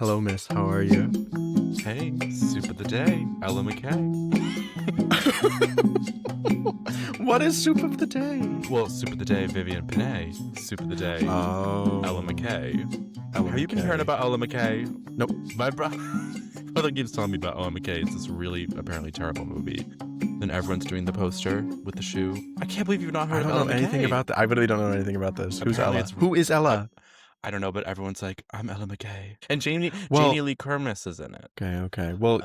Hello, miss. How are you? Hey, soup of the day, Ella McKay. What is soup of the day? Well, soup of the day, Vivian Panay. Soup of the day, Ella McKay. Have you been hearing about Ella McKay? Nope. My brother keeps telling me about Ella McKay. It's this really apparently terrible movie. Then everyone's doing the poster with the shoe. I can't believe you've not heard of Ella McKay. I don't know anything about that. I really don't know anything about this. Who's Apparently Ella? Who is Ella? I don't know, but everyone's like, I'm Ella McKay. And Janie Lee Curtis is in it. Okay. Well,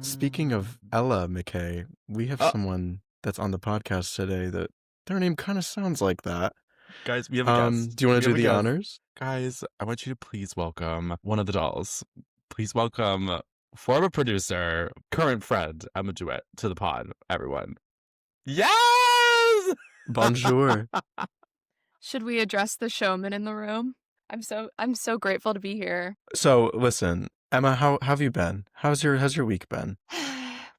speaking of Ella McKay, we have someone that's on the podcast today that their name kind of sounds like that. Guys, we have a guest. Do you want to do the honors? Guys, I want you to please welcome one of the dolls. Please welcome former producer, current friend, Emma Dewitt, to the pod, everyone. Yes! Bonjour. Should we address the showman in the room? I'm so grateful to be here. So listen, Emma, how have you been? How's your week been?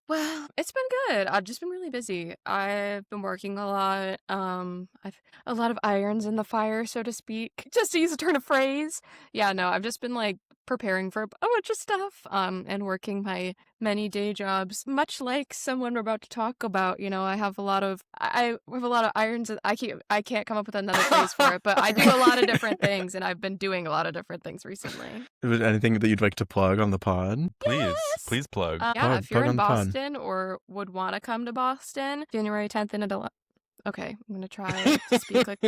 Well, it's been good. I've just been really busy. I've been working a lot. I've a lot of irons in the fire, so to speak, just to use a turn of phrase. Yeah, no, I've just been preparing for a bunch of stuff, and working my many day jobs. Much like someone we're about to talk about, I have a lot of irons. I can't come up with another phrase for it, but I do a lot of different things, and I've been doing a lot of different things recently. Is there anything that you'd like to plug on the pod? Please plug. Yeah, if you're in Boston or would want to come to Boston, January 10th and 11th. Okay, I'm gonna try to speak like.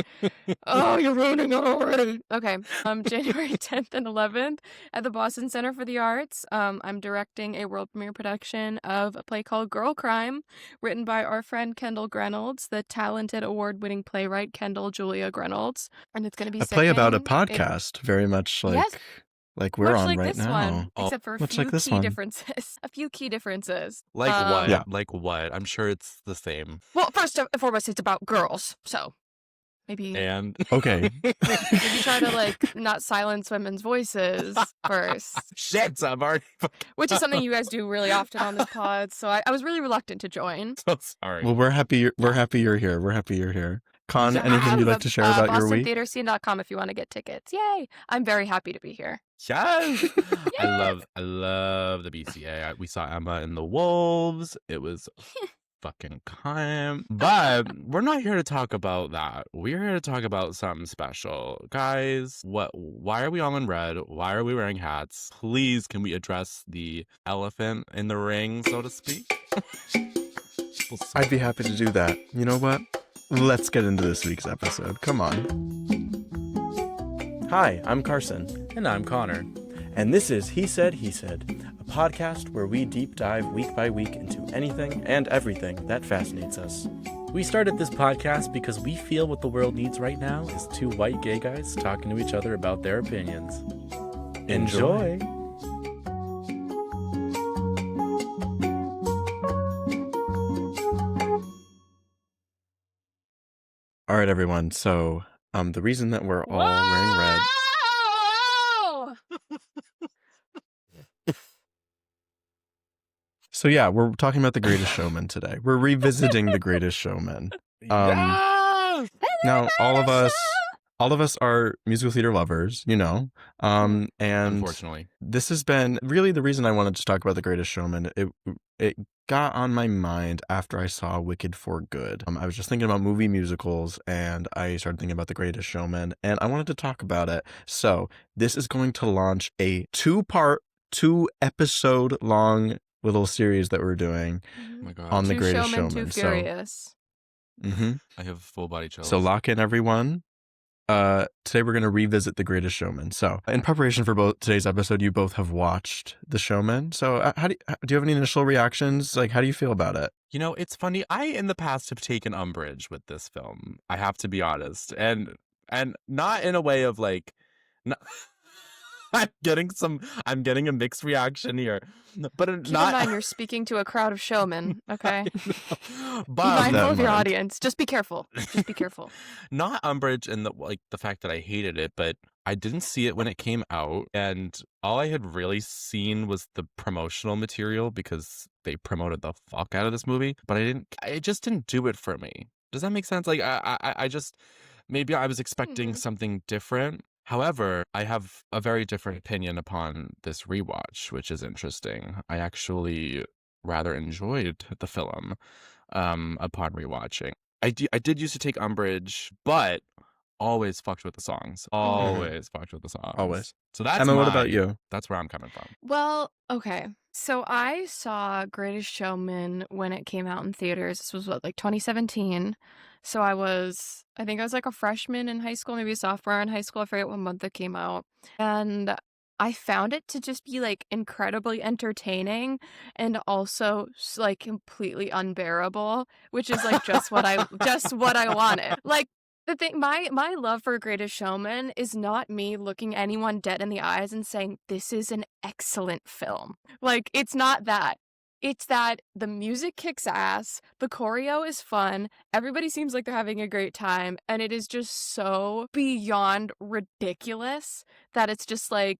Oh, you're ruining it already. Okay, January 10th and 11th at the Boston Center for the Arts. I'm directing a world premiere production of a play called Girl Crime, written by our friend Kendall Grenolds, the talented award-winning playwright Kendall Julia Grenolds, and it's gonna be a play about a podcast, very much like. Yes. Like we're much on like right this now. One, except for a few like key differences. A few key differences. Like what? Yeah. Like what? I'm sure it's the same. Well, first and foremost, it's about girls, so maybe. And okay. Maybe try to not silence women's voices first. Shit, I'm already. Which is something you guys do really often on this pod, so I was really reluctant to join. So sorry. Well, we're happy you're here. Con, anything you'd like to share about your week? BostonTheaterScene.com if you want to get tickets. Yay! I'm very happy to be here. Yes. Yes! I love the BCA. We saw Emma and the Wolves. It was fucking time. But we're not here to talk about that. We're here to talk about something special. Guys, why are we all in red? Why are we wearing hats? Please, can we address the elephant in the ring, so to speak? I'd be happy to do that. You know what? Let's get into this week's episode. Come on. Hi, I'm Carson. And I'm Connor. And this is He Said, a podcast where we deep dive week by week into anything and everything that fascinates us. We started this podcast because we feel what the world needs right now is two white gay guys talking to each other about their opinions. Enjoy. All right, everyone. So, the reason that we're all wearing red. So yeah, we're talking about The Greatest Showman today. We're revisiting The Greatest Showman. Yes! Now, all of us are musical theater lovers, and Unfortunately, this has been really the reason I wanted to talk about The Greatest Showman. It got on my mind after I saw Wicked for Good. I was just thinking about movie musicals, and I started thinking about The Greatest Showman, and I wanted to talk about it. So this is going to launch a 2-episode long little series that we're doing on The Greatest Showman. Too Furious. I have full body chills. So lock in, everyone. Today we're going to revisit The Greatest Showman. So in preparation for today's episode, you both have watched The Showman. So do you have any initial reactions? How do you feel about it? It's funny. I, in the past, have taken umbrage with this film. I have to be honest. And not in a way of not, I'm getting a mixed reaction here. But Keep in mind, you're speaking to a crowd of showmen, okay? But be mindful of your audience. Just be careful. Not umbrage in the fact that I hated it, but I didn't see it when it came out, and all I had really seen was the promotional material because they promoted the fuck out of this movie. But it just didn't do it for me. Does that make sense? I just maybe I was expecting something different. However, I have a very different opinion upon this rewatch, which is interesting. I actually rather enjoyed the film upon rewatching. I did used to take umbrage, but always fucked with the songs. Mm. Always fucked with the songs. Always. So that's Emma, what about you? that's where I'm coming from. Well, okay. So I saw Greatest Showman when it came out in theaters. This was what, like 2017. So I think I was like a freshman in high school, maybe a sophomore in high school. I forget what month it came out. And I found it to just be like incredibly entertaining and also like completely unbearable, which is like just what I wanted. Like the thing, my love for Greatest Showman is not me looking anyone dead in the eyes and saying, this is an excellent film. Like, it's not that. It's that the music kicks ass, the choreo is fun, everybody seems like they're having a great time, and it is just so beyond ridiculous that it's just like,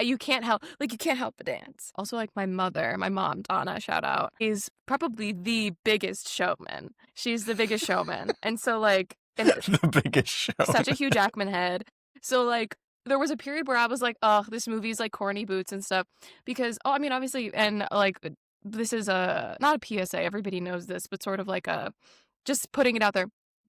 you can't help but dance. Also, like my mom, Donna, shout out, is probably the biggest showman. She's the biggest showman. And so like, and The biggest show. such a Hugh Jackman head. So like there was a period where I was like, oh, this movie's like corny boots and stuff. Because I mean obviously, and like this is not a PSA, everybody knows this, but sort of like a just putting it out there.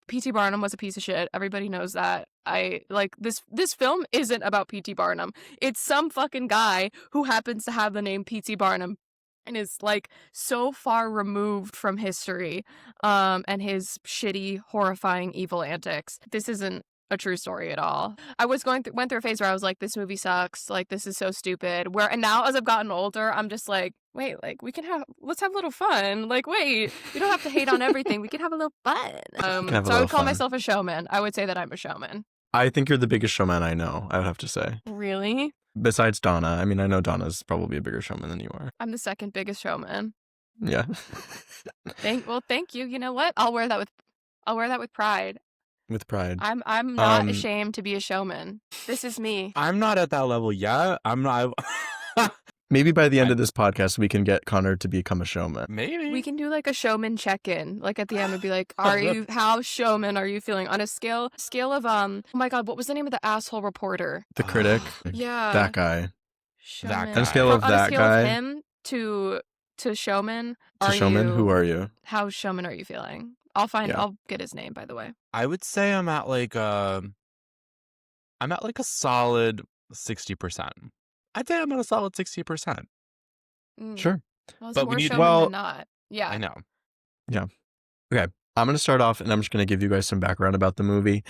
P.T. Barnum was a piece of shit. Everybody knows that. I like this film isn't about P.T. Barnum. It's some fucking guy who happens to have the name P.T. Barnum and is like so far removed from history and his shitty, horrifying, evil antics. This isn't a true story at all. I was went through a phase where I was like, this movie sucks, like this is so stupid. And now as I've gotten older, I'm just like, wait, like let's have a little fun. Like, wait, we don't have to hate on everything. We can have a little fun. So I would call myself a showman. I would say that I'm a showman. I think you're the biggest showman I know, I would have to say. Really? Besides Donna. I mean, I know Donna's probably a bigger showman than you are. I'm the second biggest showman. Yeah. Thank you. You know what? I'll wear that with pride. With pride. I'm not ashamed to be a showman. This is me. I'm not at that level yet. I'm not. Maybe by the end of this podcast, we can get Connor to become a showman. Maybe We can do like a showman check-in. Like at the end, we'd be like, how showman are you feeling on a scale of oh my god, what was the name of the asshole reporter? The critic. Yeah, That guy. Showman. guy. On a scale of On a that scale guy of him to showman. to showman, who are you? How showman are you feeling? Yeah. I'll get his name, by the way. I would say I'm at like a solid 60%. I'd say I'm at a solid 60%. Sure. Well, it's But we more need- showman well- than not. Yeah. I know. Okay. I'm going to start off and I'm just going to give you guys some background about the movie.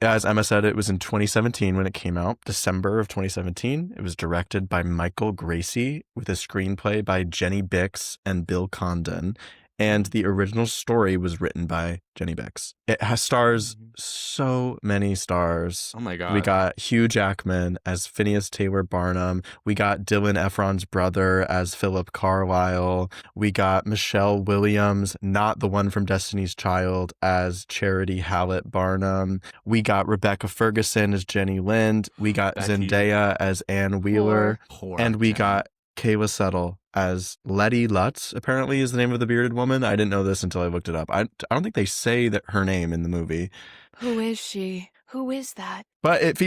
As Emma said, it was in 2017 when it came out, December of 2017. It was directed by Michael Gracie with a screenplay by Jenny Bix and Bill Condon. And the original story was written by Jenny Bix. It has stars, so many stars. Oh my god. We got Hugh Jackman as Phineas Taylor Barnum. We got Dylan Efron's brother as Philip Carlyle. We got Michelle Williams, not the one from Destiny's Child, as Charity Hallett Barnum. We got Rebecca Ferguson as Jenny Lind. We got Becky. Zendaya as Anne Wheeler. Poor And we Jenny. got Kayla Settle as Letty Lutz, apparently is the name of the bearded woman. I didn't know this until I looked it up. I don't think they say that her name in the movie. Who is she? Who is that? But it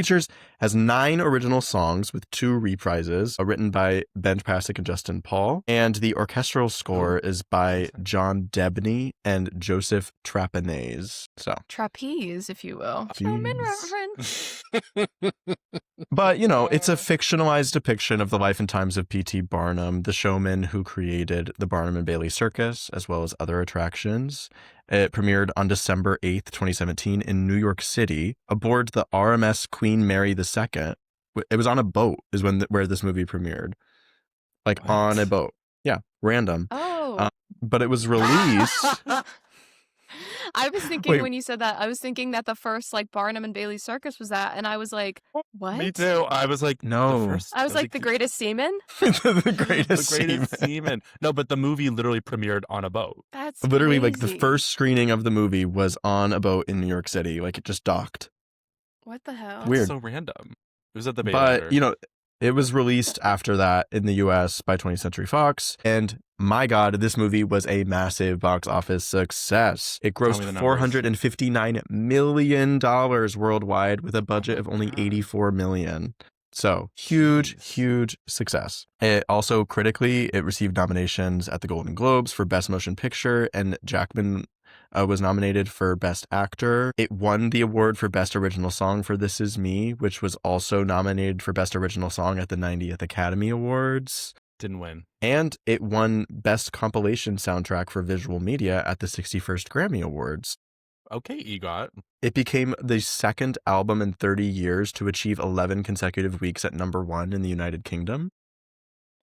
has 9 original songs with 2 reprises, written by Ben Pasek and Justin Paul. And the orchestral score is by John Debney and Joseph Trapanese. So, Trapeze, if you will. Jeez. Showman reference. but you know, it's a fictionalized depiction of the life and times of P.T. Barnum, the showman who created the Barnum and Bailey Circus, as well as other attractions. It premiered on December 8th, 2017 in New York City aboard the RMS Queen Mary II. It was on a boat is where this movie premiered. Like What? on a boat. Yeah, random. Oh. But it was released. I was thinking Wait. when you said that, I was thinking that the first like Barnum and Bailey Circus was that, and I was like, what? Me too. I was like, No. the first, I was like, the greatest seaman? The greatest the greatest scene. seaman. No, but the movie literally premiered on a boat. That's Literally, like the crazy. first screening of the movie was on a boat in New York City. Like it just docked. What the hell? Weird. So random. It was at the Bay But Later. you know, It was released after that in the US by 20th Century Fox. And my God, this movie was a massive box office success. It Tell grossed me the numbers. $459 million worldwide with a budget of only $84 million. So huge, Jeez. huge success. It also critically, it received nominations at the Golden Globes for Best Motion Picture, and Jackman was nominated for Best Actor. It won the award for Best Original Song for This Is Me, which was also nominated for Best Original Song at the 90th Academy Awards. Didn't win. And it won Best Compilation Soundtrack for Visual Media at the 61st Grammy Awards. Okay, EGOT. It became the second album in 30 years to achieve 11 consecutive weeks at #1 in the United Kingdom.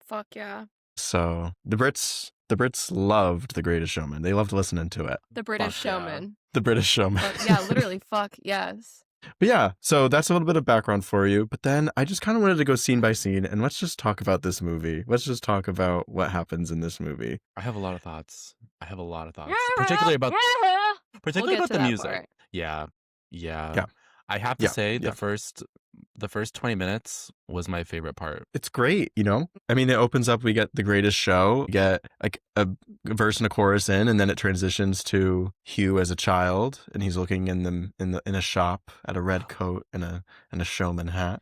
Fuck yeah. So the Brits loved The Greatest Showman. They loved listening to it. The British Fuck yeah. Showman. The British Showman. Yeah, literally, fuck yes. But yeah, so that's a little bit of background for you. But then I just kind of wanted to go scene by scene and let's just talk about this movie. Let's just talk about what happens in this movie. I have a lot of thoughts. Particularly about We'll get to the that music. part. Yeah. Yeah. I have to Yeah, say yeah. the first 20 minutes was my favorite part. It's great, you know? I mean, it opens up, we get The Greatest Show, we get like a verse and a chorus in, and then it transitions to Hugh as a child, and he's looking in a shop at a red coat and a showman hat.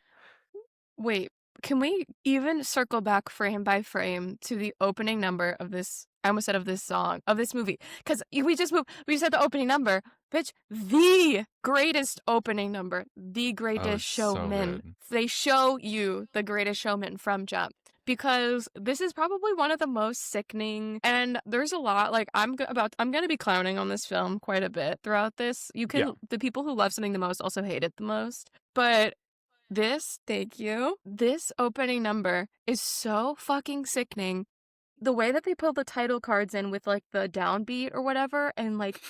Wait, can we even circle back frame by frame to the opening number of this? I almost said of this song, of this movie. Because we said the opening number. Bitch, the greatest opening number. The Greatest so Showman. good. They show you The Greatest Showman from jump. Because this is probably one of the most sickening, and there's a lot, like, I'm gonna be clowning on this film quite a bit throughout this. The people who love something the most also hate it the most. But thank you. This opening number is so fucking sickening. The way that they put the title cards in with like the downbeat or whatever, and like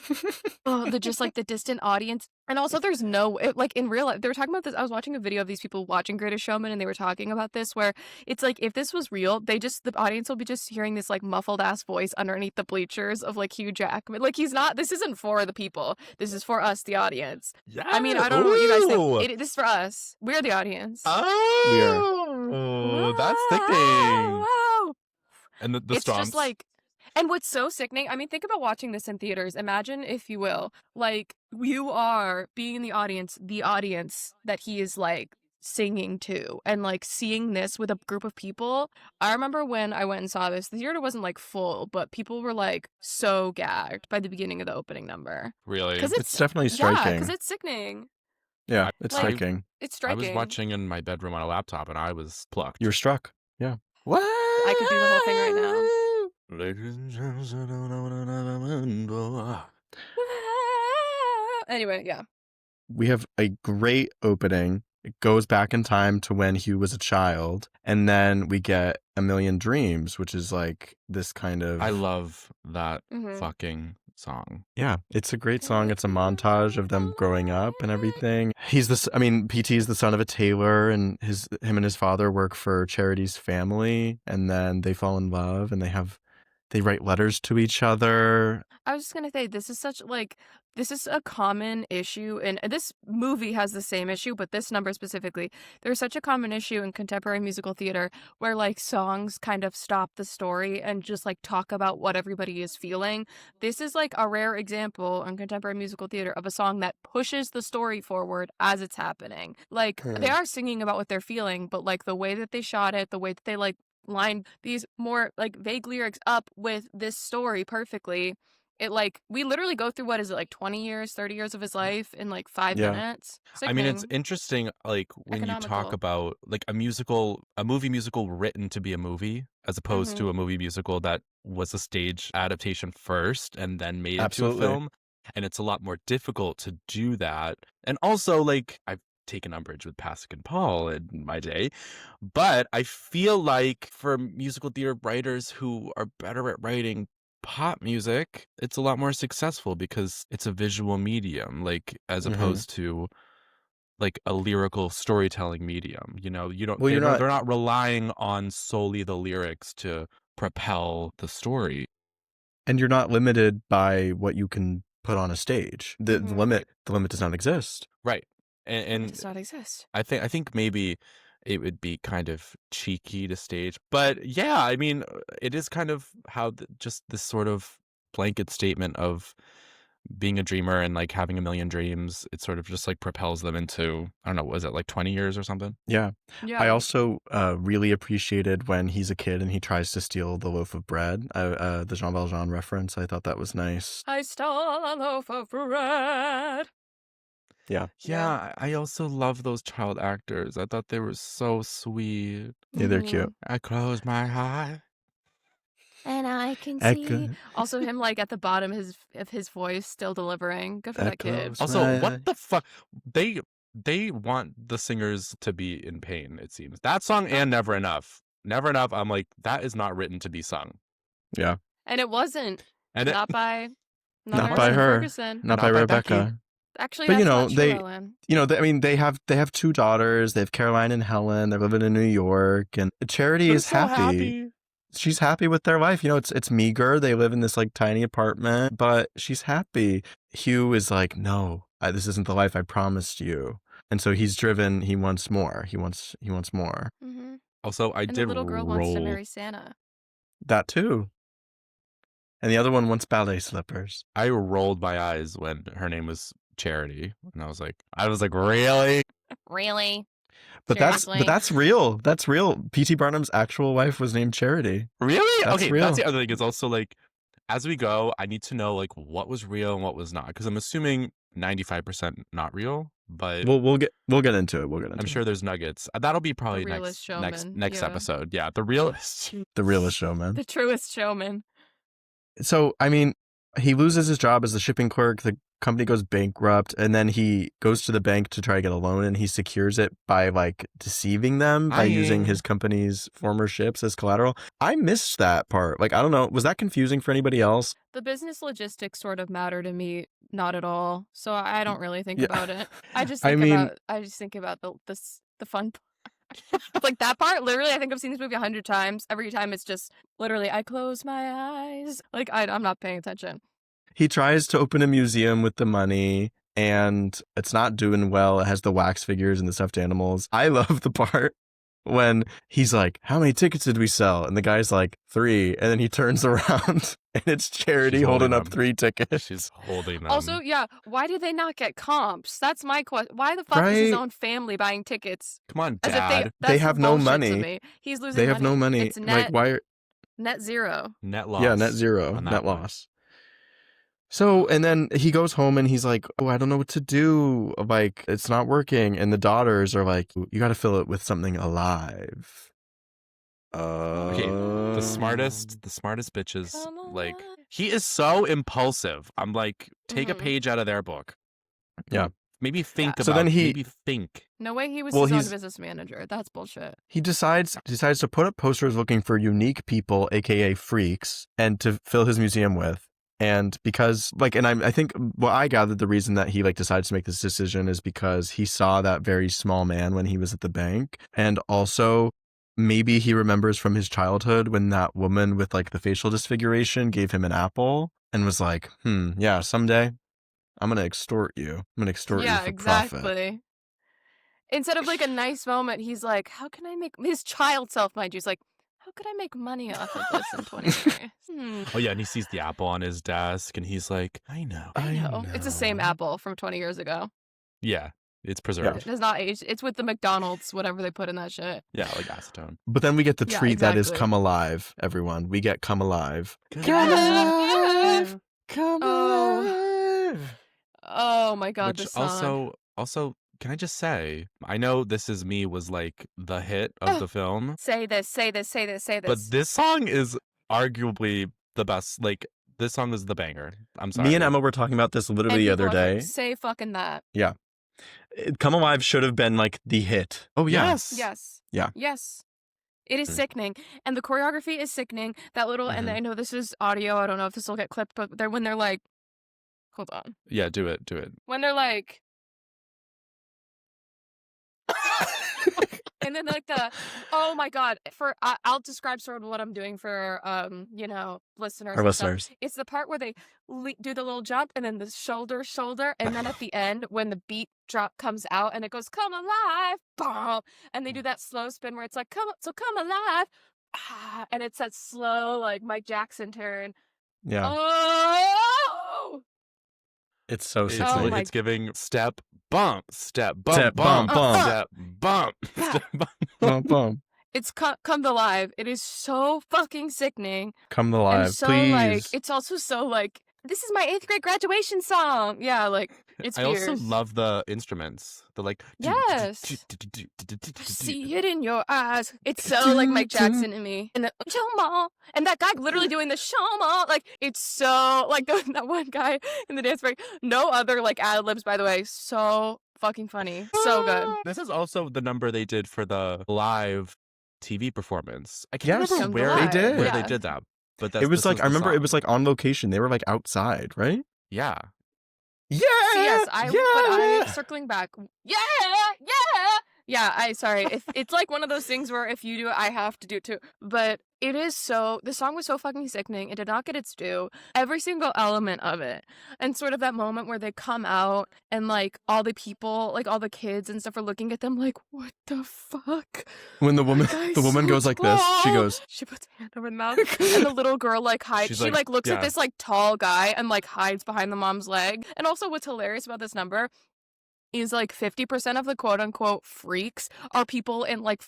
the distant audience, and also there's like in real life they were talking about this. I was watching a video of these people watching Greatest Showman, and they were talking about this where it's like if this was real, the audience will be just hearing this like muffled ass voice underneath the bleachers of like Hugh Jackman. Like this isn't for the people. This is for us, the audience. Yeah. I mean, I don't know what you guys think. This is for us. We're the audience. Oh, that's sickening. Wow. And the It's stomps. just like, and what's so sickening, I mean, think about watching this in theaters. Imagine, if you will, like, you are being in the audience that he is, like, singing to, and, like, seeing this with a group of people. I remember when I went and saw this, the theater wasn't, like, full, but people were, like, so gagged by the beginning of the opening number. Really? Because It's definitely Yeah, striking. because it's sickening. Yeah, it's Like, striking. It's I striking. was watching in my bedroom on a laptop and I was plucked. You're struck. Yeah. What? I could do the whole thing right now. Ladies and gentlemen. Anyway, yeah. We have a great opening. It goes back in time to when Hugh was a child. And then we get A Million Dreams, which is like this kind of... I love that Mhm. fucking song. Yeah, it's a great song. It's a montage of them growing up and everything. PT is the son of a tailor, and him and his father work for Charity's family, and then they fall in love and they write letters to each other. I was just gonna say, this is a common issue, and this movie has the same issue, but this number specifically, there's such a common issue in contemporary musical theater where like songs kind of stop the story and just like talk about what everybody is feeling. This is like a rare example in contemporary musical theater of a song that pushes the story forward as it's happening. Like they are singing about what they're feeling, but like the way that they shot it, the way that they like lined these more like vague lyrics up with this story perfectly. It like we literally go through, what is it, like 20 years, 30 years of his life in like 5 Yeah. minutes. I mean, it's Sickening. interesting, like when you talk Economical. about like a movie musical written to be a movie, as opposed to a movie musical that was a stage adaptation first and then made into a Absolutely. film. And it's a lot more difficult to do that. And also, like, I've taken umbrage with Pasek and Paul in my day, but I feel like for musical theater writers who are better at writing pop music, it's a lot more successful because it's a visual medium, like as Mhm. opposed to like a lyrical storytelling medium. You know, you don't Well, they're not relying on solely the lyrics to propel the story. And you're not limited by what you can put on a stage. The Mhm. limit does not exist. Right. It And does not exist. I think maybe it would be kind of cheeky to stage. But yeah, I mean, it is kind of how just this sort of blanket statement of being a dreamer and like having a million dreams, it sort of just like propels them into, I don't know, was it like 20 years or something? Yeah. I Yeah. also really appreciated when he's a kid and he tries to steal the loaf of bread. The Jean Valjean reference, I thought that was nice. I stole a loaf of bread. Yeah. Yeah, I also love those child actors. I thought they were so sweet. Yeah, they're cute. I close my eyes. And I can Echo- see. Also, him like at the bottom of his voice still delivering. Good for that kid. Echoes. Also, Right. what the fuck? They want the singers to be in pain, it seems. That song and Never Enough. Never Enough, I'm like, that is not written to be sung. Yeah. And it wasn't. And Not by Not Mother by her. Ferguson. Not Not by by Rebecca. Becky. Actually, But, that's you know, not true, they- Ellen. You know, I mean, they have 2 daughters. They have Caroline and Helen. They're living in New York, and Charity They're is so happy. She's happy with their life. You know, it's meager. They live in this like tiny apartment, but she's happy. Hugh is like, no, this isn't the life I promised you. And so he's driven. He wants more. He wants more. Mm-hmm. Also, I And the did little girl roll. wants to marry Santa. That too. And the other one wants ballet slippers. I rolled my eyes when her name was Charity, and I was like, really? Really? But Seriously? that's real. That's real. P.T. Barnum's actual wife was named Charity. Really? That's Okay, real. that's the other thing. It's also like, as we go, I need to know like what was real and what was not, because I'm assuming 95% not real, but We'll get into it. We'll get into I'm it. sure there's nuggets. That'll be probably realest next showman, yeah. episode. Yeah, the realist. The realest showman. The truest showman. So, I mean, he loses his job as a shipping clerk. The company goes bankrupt, and then he goes to the bank to try to get a loan, and he secures it by like deceiving them by using his company's former ships as collateral. I missed that part. Like, I don't know. Was that confusing for anybody else? The business logistics sort of matter to me, not at all. So I don't really think Yeah. about it. I just I think about the fun part. Like that part, literally, I think I've seen this movie 100 times. Every time it's just literally, I close my eyes. Like I'm not paying attention. He tries to open a museum with the money, and it's not doing well. It has the wax figures and the stuffed animals. I love the part when he's like, how many tickets did we sell? And the guy's like, 3. And then he turns around and it's Charity She's holding holding up them. 3 tickets. She's holding them. Also, yeah, why did they not get comps? That's my question. Why the fuck is his Right? own family buying tickets? Come on, As Dad. if that's have no bullshit to money. me. He's losing They have no money. It's Like, why? net zero. Net loss. Yeah, net zero, on that net one. loss. So, and then he goes home and he's like, oh, I don't know what to do. Like, it's not working. And the daughters are like, you got to fill it with something alive. Okay, the Oh. smartest bitches. Come on. Like, he is so impulsive. I'm like, take a Mhm. page out of their book. Yeah. Maybe think Yeah. So about. then Maybe think. No way he was Well, his own he's- business manager. That's bullshit. He decides to put up posters looking for unique people, aka freaks, and to fill his museum with. And because like, and I think I gathered the reason that he like decides to make this decision is because he saw that very small man when he was at the bank, and also maybe he remembers from his childhood when that woman with like the facial disfiguration gave him an apple and was like, yeah, someday I'm gonna extort you. I'm gonna extort Yeah, you for profit. exactly. Instead of like a nice moment, he's like, how can I make his child self, mind you, is like, how could I make money off of this in 20 years? Oh yeah, and he sees the apple on his desk, and he's like, I know. I know. It's the same know. apple from 20 years ago. Yeah, it's preserved. It has not aged. It's with the McDonald's, whatever they put in that shit. Yeah, like acetone. But then we get the Yeah, treat that is exactly. Come Alive, everyone. We get Come Alive. Yes. Come Oh. alive. Oh my god, Which this song. also, can I just say, I know This Is Me was like the hit of the film, Say this, say this, say this, say this. but this song is arguably the best. Like, this song is the banger. I'm sorry. Me and Emma were talking about this literally And the people other are like, day. say fucking that. Come Alive should have been like the hit. Oh yeah. Yes. Yes. Yeah. Yes. It is Mm. sickening. And the choreography is sickening. That little, and Mhm. I know this is audio. I don't know if this will get clipped, but when they're like, hold on. Yeah, do it. When they're like, And then like oh my god, I'll describe sort of what I'm doing for listeners Our and stuff. listeners. It's the part where they do the little jump and then the shoulder, and then at the end when the beat drop comes out and it goes come alive, bomb, and they do that slow spin where it's like come alive, and it's that slow like Mike Jackson turn. Yeah. Oh, It's so It's, Oh sickening. my- it's giving step, bump, step, bump, Step, bump, bump. step, bump, Yeah. step, bump. Bum, bum. it's come to live. It is so fucking sickening. Come And alive, so please. like it's also so like this is my 8th grade graduation song. Yeah, like it's I also fierce. love the instruments. The like. Yes. See it in your eyes. It's so like Mike Jackson to me. And the Showman. And that guy literally doing the Showman. Like it's so like that one guy in the dance break. No other like ad libs, by the way. So fucking funny. So good. This is also the number they did for the live TV performance. I can't Yes, remember Come to where life, where yeah. they did that. But that's, It was this like, I the remember it song. was like on location. They were like outside, right? Yeah. Yeah. So yes, but I yeah. circling back. Yeah. Yeah, sorry. If it's like one of those things where if you do it, I have to do it too. But it is the song was so fucking sickening. It did not get its due. Every single element of it. And sort of that moment where they come out and like all the people, like all the kids and stuff are looking at them like, what the fuck? When the woman, That guy's the woman so goes like this. She tall. goes, She puts her hand over the mouth, and the little girl like hides. She's She like, like looks yeah. at this like tall guy and like hides behind the mom's leg. And also, what's hilarious about this number is like 50% of the quote unquote freaks are people in like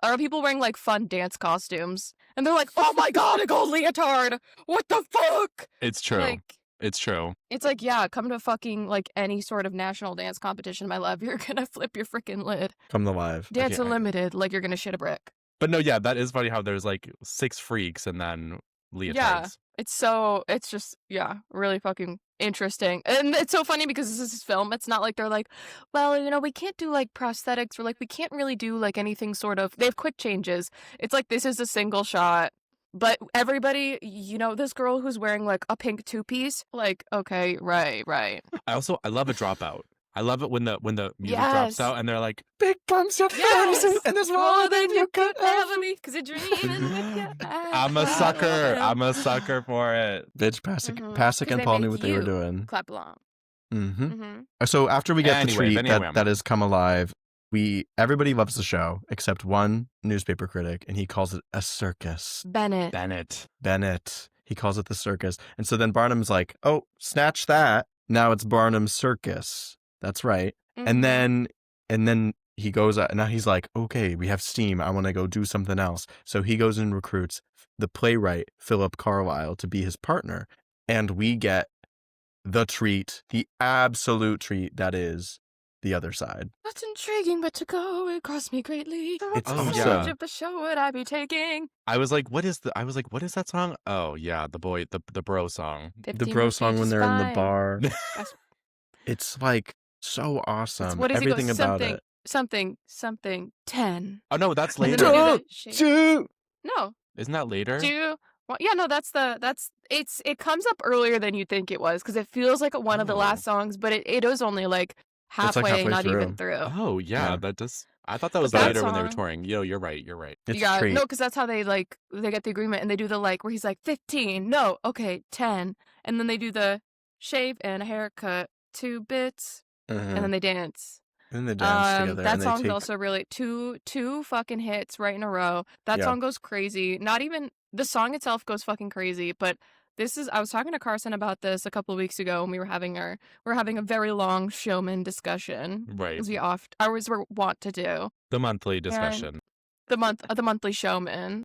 are people wearing like fun dance costumes, and they're like, oh my god, a gold leotard! What the fuck? It's true. Like, It's true. it's like, yeah, come to fucking like any sort of national dance competition, my love. You're gonna flip your freaking lid. come alive. Dance Okay, Unlimited, like you're gonna shit a brick. But no, yeah, that is funny how there's like 6 freaks and then leotards. Yeah. It's just, yeah, really fucking interesting. And it's so funny because this is film. It's not like they're like, well, we can't do like prosthetics or like we can't really do like anything sort of. They have quick changes. It's like this is a single shot. But everybody, this girl who's wearing like a pink 2-piece, like, okay, right. I love a dropout. I love it when the music Yes. drops out and they're like, Big bumps, your Yes! fantasy, and there's more than you could ever. be. Because you're dreaming with your I'm a sucker. I'm a sucker for it. Bitch, Pasek, Mhm. Pasek 'Cause and they Paul knew make what they were you doing. clap along. Mm-hmm. Mm-hmm. So after we get the Anyway, treat but anyway. that is come alive, everybody loves the show except one newspaper critic, and he calls it a circus. Bennett. Bennett. He calls it the circus. And so then Barnum's like, oh, snatch that. Now it's Barnum's circus. That's right. Mhm. And then he goes out, and now he's like, okay, we have steam. I want to go do something else. So he goes and recruits the playwright, Philip Carlyle, to be his partner. And we get the treat, the absolute treat that is The Other Side. That's intriguing, but to go, it cost me greatly. So It's what awesome. percentage of the show would I be taking? I was like, what is that song? Oh yeah, the bro song. The 15 bro with song each when is they're in the fine. bar. That's- It's like so awesome. What does he go? Everything about it. Something 10. Oh no, that's And then later. they do Don't the shape. Shoot! No, Isn't that later? well, yeah, no, it comes up earlier than you think it was because it feels like one of the Oh. last songs, but it is only like like halfway, halfway not even through. through. Oh yeah, Yeah. that does. I thought that was that later when they were song- touring. You're right. You're right. It's Yeah, a treat. no, because that's how they get the agreement and they do the like where he's like 15, no, okay, 10, and then they do the shave and a haircut, 2 bits, Uh-huh. and then they dance. And they dance together. That and they song's take... also really two fucking hits right in a row. That Yeah. song goes crazy. Not even the song itself goes fucking crazy, but I was talking to Carson about this a couple of weeks ago when we were having a very long showman discussion. Right. As we always were wont to do. The monthly discussion. The monthly showman.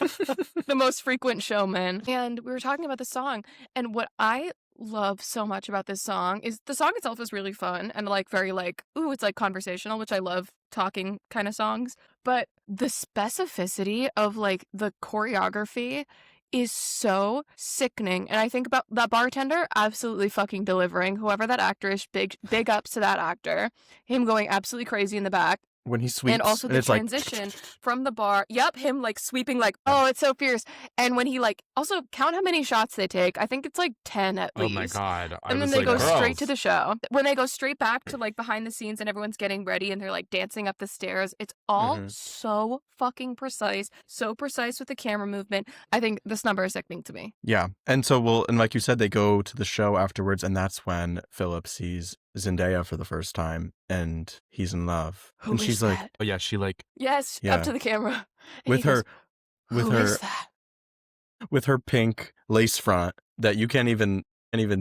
The most frequent showman. And we were talking about the song, and what I love so much about this song is the song itself is really fun and like very like, ooh, it's like conversational, which I love talking kind of songs. But the specificity of like the choreography is so sickening. And I think about that bartender absolutely fucking delivering. Whoever that actor is, big ups to that actor. Him going absolutely crazy in the back. when he sweeps, And also and the it's like transition from the bar. Yep, him like sweeping like, oh, it's so fierce. And when he like, also count how many shots they take. I think it's like 10 at Oh my least. God. I And then was they like, go straight to girls. the show. When they go straight back to like behind the scenes and everyone's getting ready and they're like dancing up the stairs, it's all Mhm. so fucking precise. So precise with the camera movement. I think this number is sickening to me. Yeah. And so and like you said, they go to the show afterwards, and that's when Philip sees Zendaya for the first time, and he's in love. Who and is she's that? like, Oh yeah, she like Yes, Yeah. up to the camera. And with he goes, with "Who her is that?" with her pink lace front that you can't even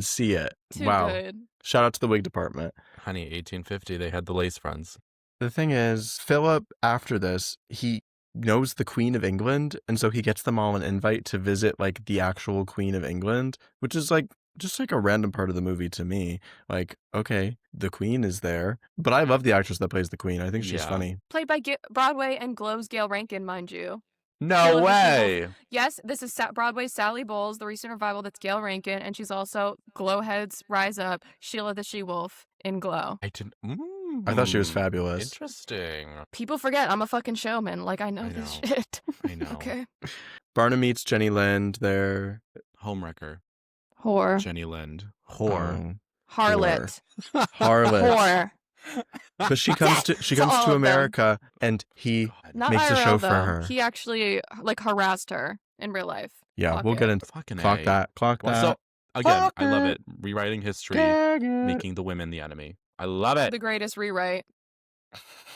see it. Too Wow. good. Shout out to the wig department. honey, 1850, they had the lace fronts. The thing is, Philip, after this, he knows the Queen of England, and so he gets them all an invite to visit like the actual Queen of England, which is like just like a random part of the movie to me. Like, okay, the Queen is there, but I love the actress that plays the Queen. I think she's Yeah. funny. Played by Broadway and Glow's Gail Rankin, mind you. No Sheila the way. Yes, this is Broadway's Sally Bowles, the recent revival that's Gail Rankin, and she's also Glowhead's Rise Up, Sheila the She-Wolf in Glow. I didn't. I thought she was fabulous. Interesting. People forget I'm a fucking showman. Like, I know I this know. shit. I know. Okay. Barnum meets Jenny Lind there. Homewrecker. Whore. Jenny Lind. Whore. Harlot. Harlot. Whore. Because she comes to To all of them. America, and he Not makes a IRL, show for though. her. He actually, like, harassed her in real life. Yeah, Clock we'll it. get into Fucking clock A. that. Well, that. so again, Fuck I love it. it. Rewriting history, Gag it. making the women the enemy. I love it. The greatest rewrite.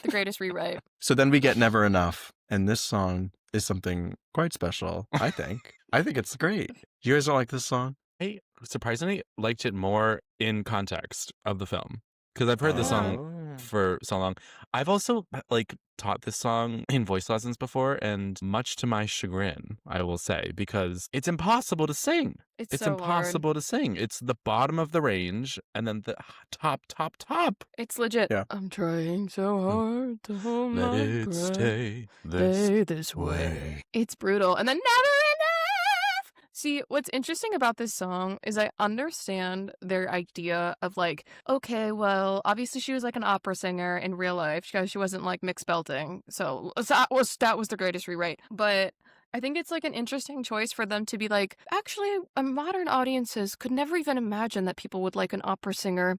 The greatest rewrite. So then we get Never Enough, and this song is something quite special, I think. I think it's great. You guys don't like this song? I surprisingly liked it more in context of the film because I've heard this song Oh. for so long. I've also like taught this song in voice lessons before, and much to my chagrin, I will say, because it's impossible to sing. It's It's so impossible to sing. It's the bottom of the range and then the top. hard. It's legit. Yeah. I'm trying so hard to hold Let my it breath. stay Stay this way. It's brutal. And then never enough. See, what's interesting about this song is I understand their idea of like, okay, well, obviously she was like an opera singer in real life because she wasn't like mixed belting. So that was the greatest rewrite. But I think it's like an interesting choice for them to be like, actually, modern audiences could never even imagine that people would like an opera singer.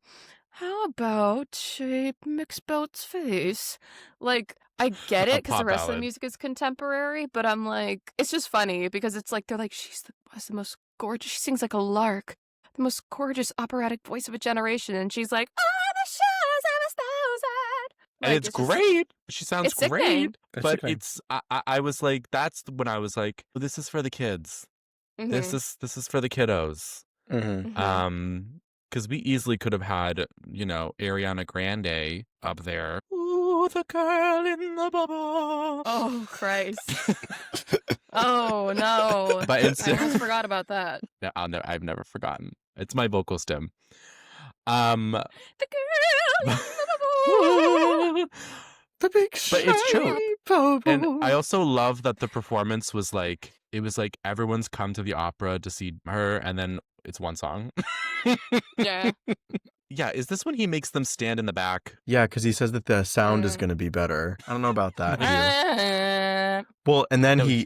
How about Shape McSpelt's face? Like, I get A it because the pop rest of the ballad. music is contemporary, but I'm like, it's just funny because it's like, they're like, was the most gorgeous. She sings like a lark, the most gorgeous operatic voice of a generation. And she's like, oh, the shows of a thousand. And Like, it's just- great. She sounds it's sickening. great. It's But sickening. it's I was like, that's when I was like, this is for the kids. This is for the kiddos. Mhm. Because we easily could have had, Ariana Grande up there. Ooh, the girl in the bubble. Oh, Christ. Oh, no. But I instead, almost forgot about that. no, I've never forgotten. It's my vocal stem. The girl in the bubble. The big But it's true. shiny bubble. And I also love that the performance was like, it was like everyone's come to the opera to see her, and then it's one song. Yeah. Yeah, is this when he makes them stand in the back? Yeah, because he says that the sound is Mm. going to be better. I don't know about that. Uh, Well, and then No, he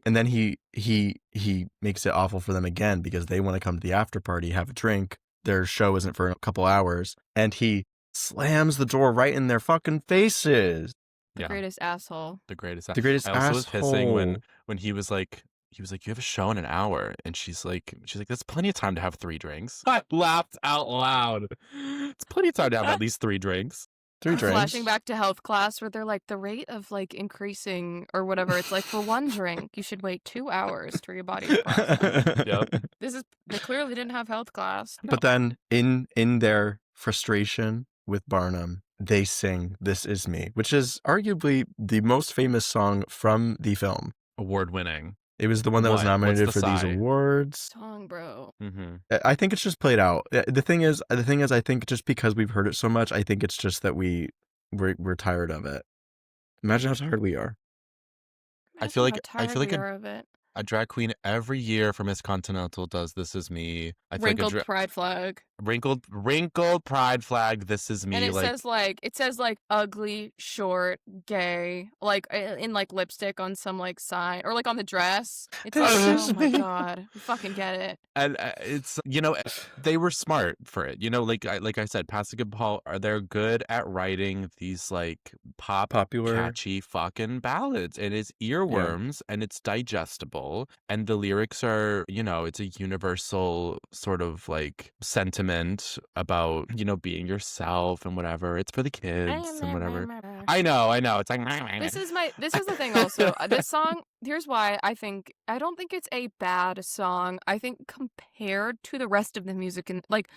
makes it awful for them again because they want to come to the after party, have a drink. Their show isn't for a couple hours, and he slams the door right in their fucking faces. the Yeah. greatest asshole. The greatest. The greatest I also was pissing asshole. when he was like, you have a show in an hour, and she's like, that's plenty of time to have 3 drinks. I laughed out loud. It's plenty of time to have at least 3 drinks. 3 drinks. Flashing back to health class where they're like, the rate of like increasing or whatever. It's like, for 1 drink, you should wait 2 hours for your body to process. Yep. They clearly didn't have health class. But then in their frustration with Barnum, they sing This Is Me, which is arguably the most famous song from the film. Award winning. It was the one that was What? nominated What's for the these sigh? awards. Song, bro. Mm-hmm. I think it's just played out. The thing is, I think just because we've heard it so much, I think it's just that we're tired of it. Imagine how tired we are. I feel Imagine like- how I feel like tired we a- are of it. A drag queen every year for Miss Continental does This Is Me. I feel like Wrinkled pride flag. wrinkled pride flag, This Is Me. And it like says like ugly, short, gay, like in like lipstick on some like sign or like on the dress. It's like, This oh is my me. God, we fucking get it. and it's they were smart for it. Like I said, Pasek and Paul they're good at writing these like pop Popular. catchy fucking ballads, and it's earworms and it's digestible, and the lyrics are it's a universal sort of like sentiment about being yourself and whatever. It's for the kids and whatever. I know it's like This is the thing also. This song, here's why I don't think it's a bad song. I think compared to the rest of the music and like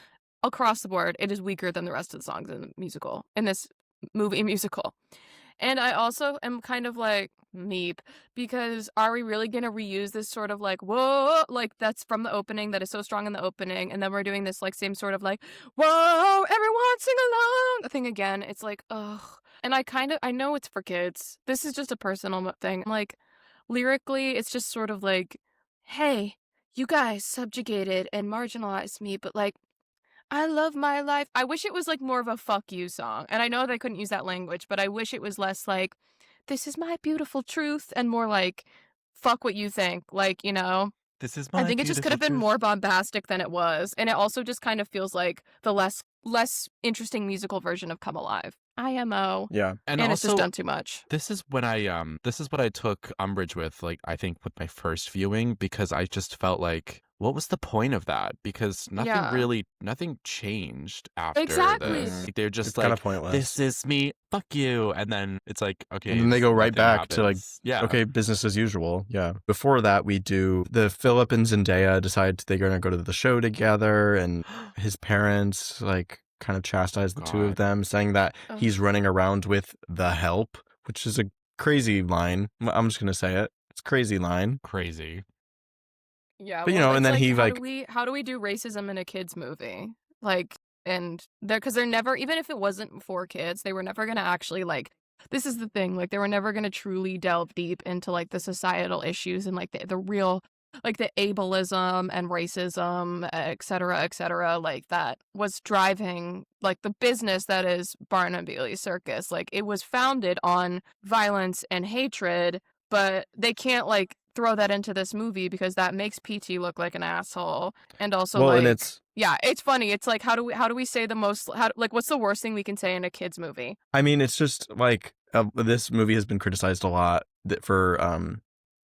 across the board, it is weaker than the rest of the songs in the musical, in this movie musical. And I also am kind of like, meep, because are we really going to reuse this sort of like, whoa, like that's from the opening, that is so strong in the opening, and then we're doing this like same sort of like, whoa, everyone sing along thing again. It's like, ugh. And I know it's for kids. This is just a personal thing. Like, lyrically, it's just sort of like, hey, you guys subjugated and marginalized me, but like, I love my life. I wish it was like more of a fuck you song. And I know they couldn't use that language, but I wish it was less like, this is my beautiful truth, and more like, fuck what you think. Like, this is my I think it just could have been more bombastic than it was. And it also just kind of feels like the less interesting musical version of Come Alive. IMO. Yeah. and And also it's just done too much. this is what I took umbrage with, like I think with my first viewing, because I just felt like, what was the point of that? Because nothing changed after Exactly. this. Like, they're just It's kind like, of pointless. this is me, fuck you, and then it's like, okay, And then they go right nothing back to like, happens. Yeah, okay, business as usual. Yeah. Before that, we do the Philip and Zendaya decide they're going to go to the show together, and his parents like kind of chastise the two of God. them, saying that Oh. he's running around with the help, which is a crazy line. I'm just going to say it. It's a crazy line. crazy. Yeah, But, well, and it's then like, he how do we do racism in a kids movie? Like, and because they're never, even if it wasn't for kids, they were never gonna actually like. This is the thing, like they were never gonna truly delve deep into like the societal issues and like the real, like the ableism and racism, et cetera, like that was driving like the business that is Barnum Bailey Circus. Like it was founded on violence and hatred, but they can't like throw that into this movie because that makes PT look like an asshole. And also well, like, and it's, yeah, it's funny. It's like, how do we say the most, like what's the worst thing we can say in a kids movie? I mean, it's just like this movie has been criticized a lot for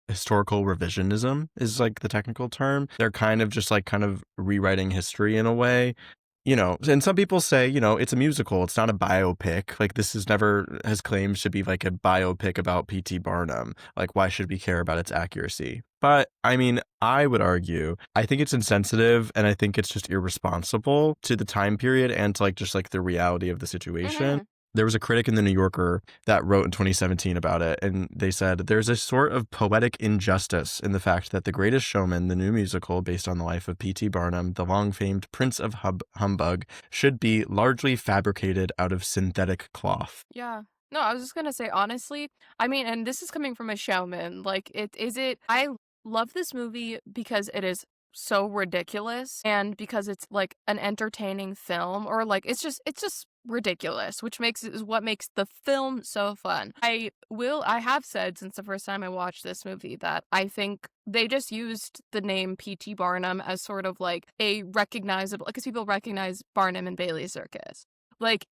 historical revisionism is like the technical term. They're kind of rewriting history in a way. And some people say, it's a musical. It's not a biopic. Like this has never has claimed to be like a biopic about P.T. Barnum. Like why should we care about its accuracy? But I mean, I would argue, I think it's insensitive and I think it's just irresponsible to the time period and to like just like the reality of the situation. Mhm. There was a critic in the New Yorker that wrote in 2017 about it, and they said, there's a sort of poetic injustice in the fact that The Greatest Showman, the new musical based on the life of P.T. Barnum, the long-famed Prince of Humbug, should be largely fabricated out of synthetic cloth. Yeah. No, I was just gonna say, honestly, I mean, and this is coming from a showman, like, I love this movie because it is so ridiculous and because it's, like, an entertaining film, or, like, it's just ridiculous, which is what makes the film so fun. I have said since the first time I watched this movie that I think they just used the name P.T. Barnum as sort of, like, a recognizable, because people recognize Barnum and Bailey Circus. Like,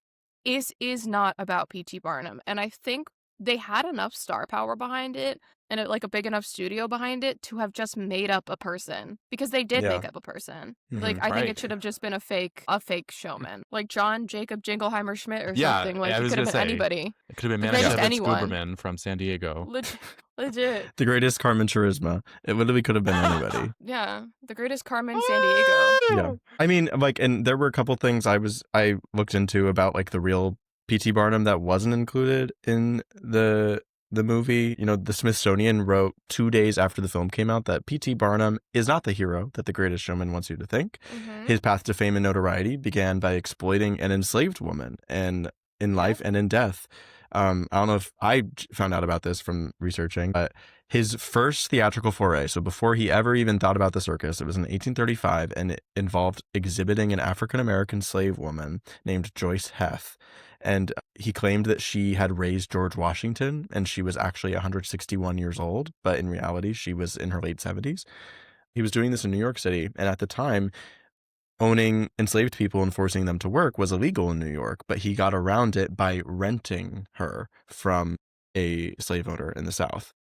is not about P.T. Barnum. And I think they had enough star power behind it and like a big enough studio behind it to have just made up a person, because they did Yeah. make up a person. Mhm. Like, I think Right. it should have just been a fake showman, like John Jacob Jingleheimer Schmidt or Yeah, something. Like I it was could have gonna been say. anybody. It could have been The greatest Manischewitz anyone. Guberman from San Diego. Legit. The greatest Carmen Charisma. It literally could have been anybody. Yeah, the greatest Carmen San Diego. Yeah. I mean, like, and there were a couple things I looked into about like the real P.T. Barnum that wasn't included in the movie. The Smithsonian wrote 2 days after the film came out that P.T. Barnum is not the hero that The Greatest Showman wants you to think. Mhm. His path to fame and notoriety began by exploiting an enslaved woman, and in life and in death. I don't know if I found out about this from researching, but his first theatrical foray, so before he ever even thought about the circus, it was in 1835, and it involved exhibiting an African-American slave woman named Joyce Heth. And he claimed that she had raised George Washington, and she was actually 161 years old, but in reality, she was in her late 70s. He was doing this in New York City, and at the time, owning enslaved people and forcing them to work was illegal in New York, but he got around it by renting her from a slave owner in the South.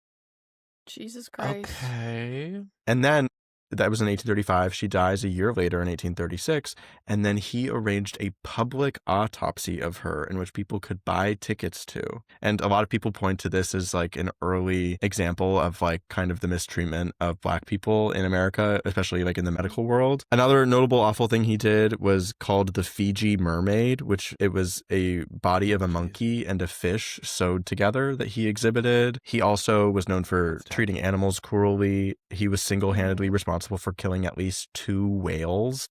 Jesus Christ. Okay. And then that was in 1835. She dies a year later in 1836. And then he arranged a public autopsy of her in which people could buy tickets to. And a lot of people point to this as like an early example of like kind of the mistreatment of Black people in America, especially like in the medical world. Another notable awful thing he did was called the Fiji Mermaid, which it was a body of a monkey and a fish sewed together that he exhibited. He also was known for treating animals cruelly. He was single-handedly responsible for killing at least 2 whales.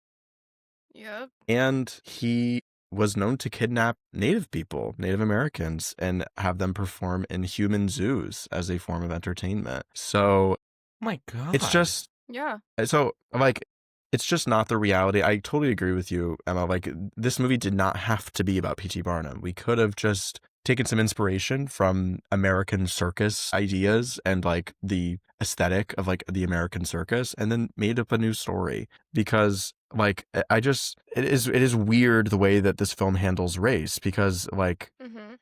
Yep. And he was known to kidnap Native people, Native Americans, and have them perform in human zoos as a form of entertainment. So My God. it's just, Yeah. so like, it's just not the reality. I totally agree with you, Emma. Like, this movie did not have to be about P.T. Barnum. We could have just taken some inspiration from American circus ideas and like the aesthetic of like the American circus and then made up a new story, because like it is weird the way that this film handles race, because like Mm-hmm.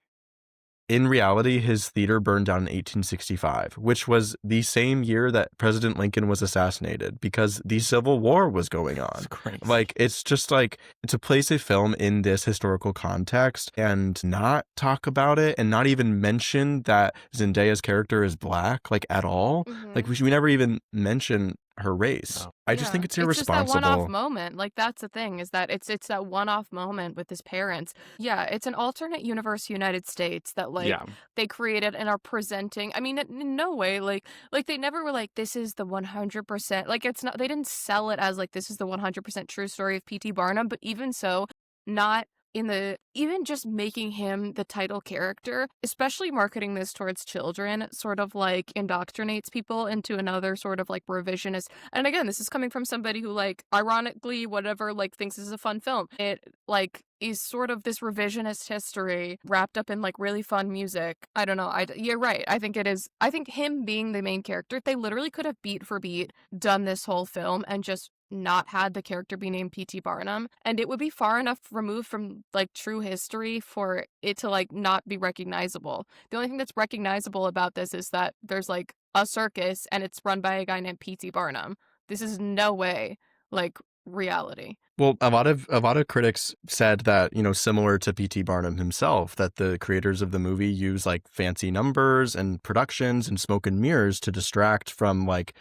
in reality, his theater burned down in 1865, which was the same year that President Lincoln was assassinated, because the Civil War was going on. That's crazy. Like, it's just like, to place a film in this historical context and not talk about it and not even mention that Zendaya's character is Black, like, at all. Mm-hmm. Like, we never even mention her race. No. I just think it's irresponsible. It's just that one-off moment. Like, that's the thing, is that it's that one-off moment with his parents. Yeah, it's an alternate universe United States that, like, Yeah. they created and are presenting. I mean, in no way, like they never were like, this is the 100%. Like, it's not, they didn't sell it as, like, this is the 100% true story of P.T. Barnum, but even so, not even just making him the title character, especially marketing this towards children, sort of like indoctrinates people into another sort of like revisionist. And again, this is coming from somebody who, like, ironically, whatever, like, thinks this is a fun film. It like is sort of this revisionist history wrapped up in like really fun music. I don't know. You're right. I think it is. I think him being the main character, they literally could have beat for beat done this whole film and just not had the character be named P.T. Barnum, and it would be far enough removed from like true history for it to like not be recognizable. The only thing that's recognizable about this is that there's like a circus and it's run by a guy named P.T. Barnum. This is no way like reality. Well, a lot of critics said that, you know, similar to P.T. Barnum himself, that the creators of the movie use like fancy numbers and productions and smoke and mirrors to distract from like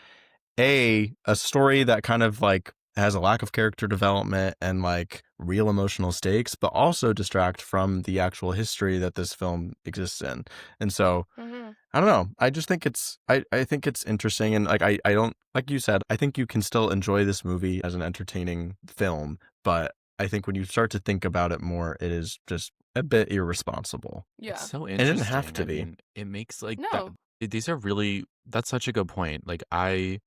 a story that kind of like has a lack of character development and like real emotional stakes, but also distract from the actual history that this film exists in. And so I don't know. I just think I think it's interesting. And like, I don't, like you said, I think you can still enjoy this movie as an entertaining film, but I think when you start to think about it more, it is just a bit irresponsible. Yeah. It's so It interesting. didn't have to I be. mean, it makes like No. these are really, that's such a good point. Like I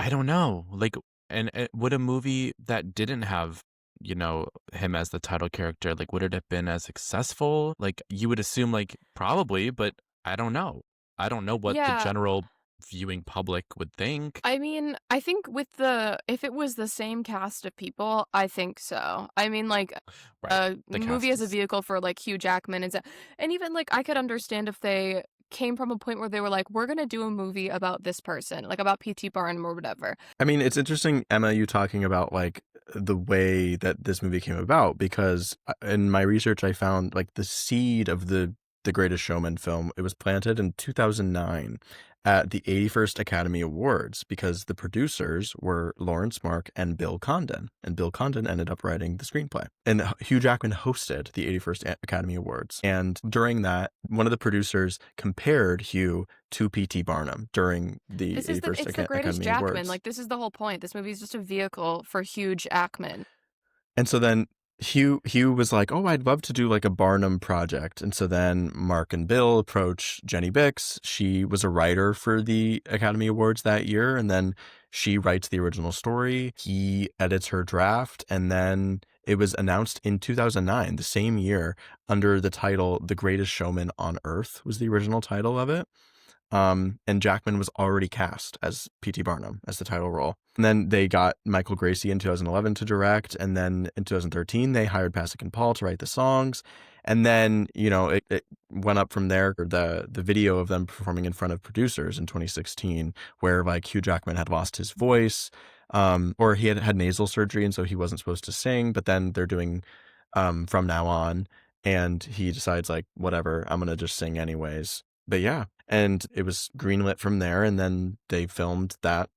don't know. Like, and would a movie that didn't have, you know, him as the title character, like, would it have been as successful? Like, you would assume, like, probably, but I don't know. I don't know what the Yeah. general viewing public would think. I mean, I think if it was the same cast of people, I think so. I mean, like, Right. a The movie cast as a is- vehicle for like Hugh Jackman and even like I could understand if they came from a point where they were like, we're gonna do a movie about this person, like about P.T. Barnum or whatever. I mean, it's interesting, Emma, you talking about like the way that this movie came about, because in my research, I found like the seed of the Greatest Showman film. It was planted in 2009 at the 81st Academy Awards, because the producers were Lawrence Mark and Bill Condon, and Bill Condon ended up writing the screenplay. And Hugh Jackman hosted the 81st Academy Awards. And during that, one of the producers compared Hugh to P.T. Barnum during the It's 81st the Greatest Academy Jackman. Awards. Like, this is the whole point. This movie is just a vehicle for Hugh Jackman. And so then Hugh was like, "Oh, I'd love to do like a Barnum project." And so then Mark and Bill approach Jenny Bix. She was a writer for the Academy Awards that year, and then she writes the original story. He edits her draft, and then it was announced in 2009, the same year, under the title "The Greatest Showman on Earth" was the original title of it. And Jackman was already cast as P.T. Barnum as the title role. And then they got Michael Gracie in 2011 to direct. And then in 2013, they hired Pasek and Paul to write the songs. And then, it went up from there. The video of them performing in front of producers in 2016, where like Hugh Jackman had lost his voice, or he had nasal surgery. And so he wasn't supposed to sing. But then they're doing From Now On. And he decides like, whatever, I'm going to just sing anyways. But yeah, and it was greenlit from there, and then they filmed that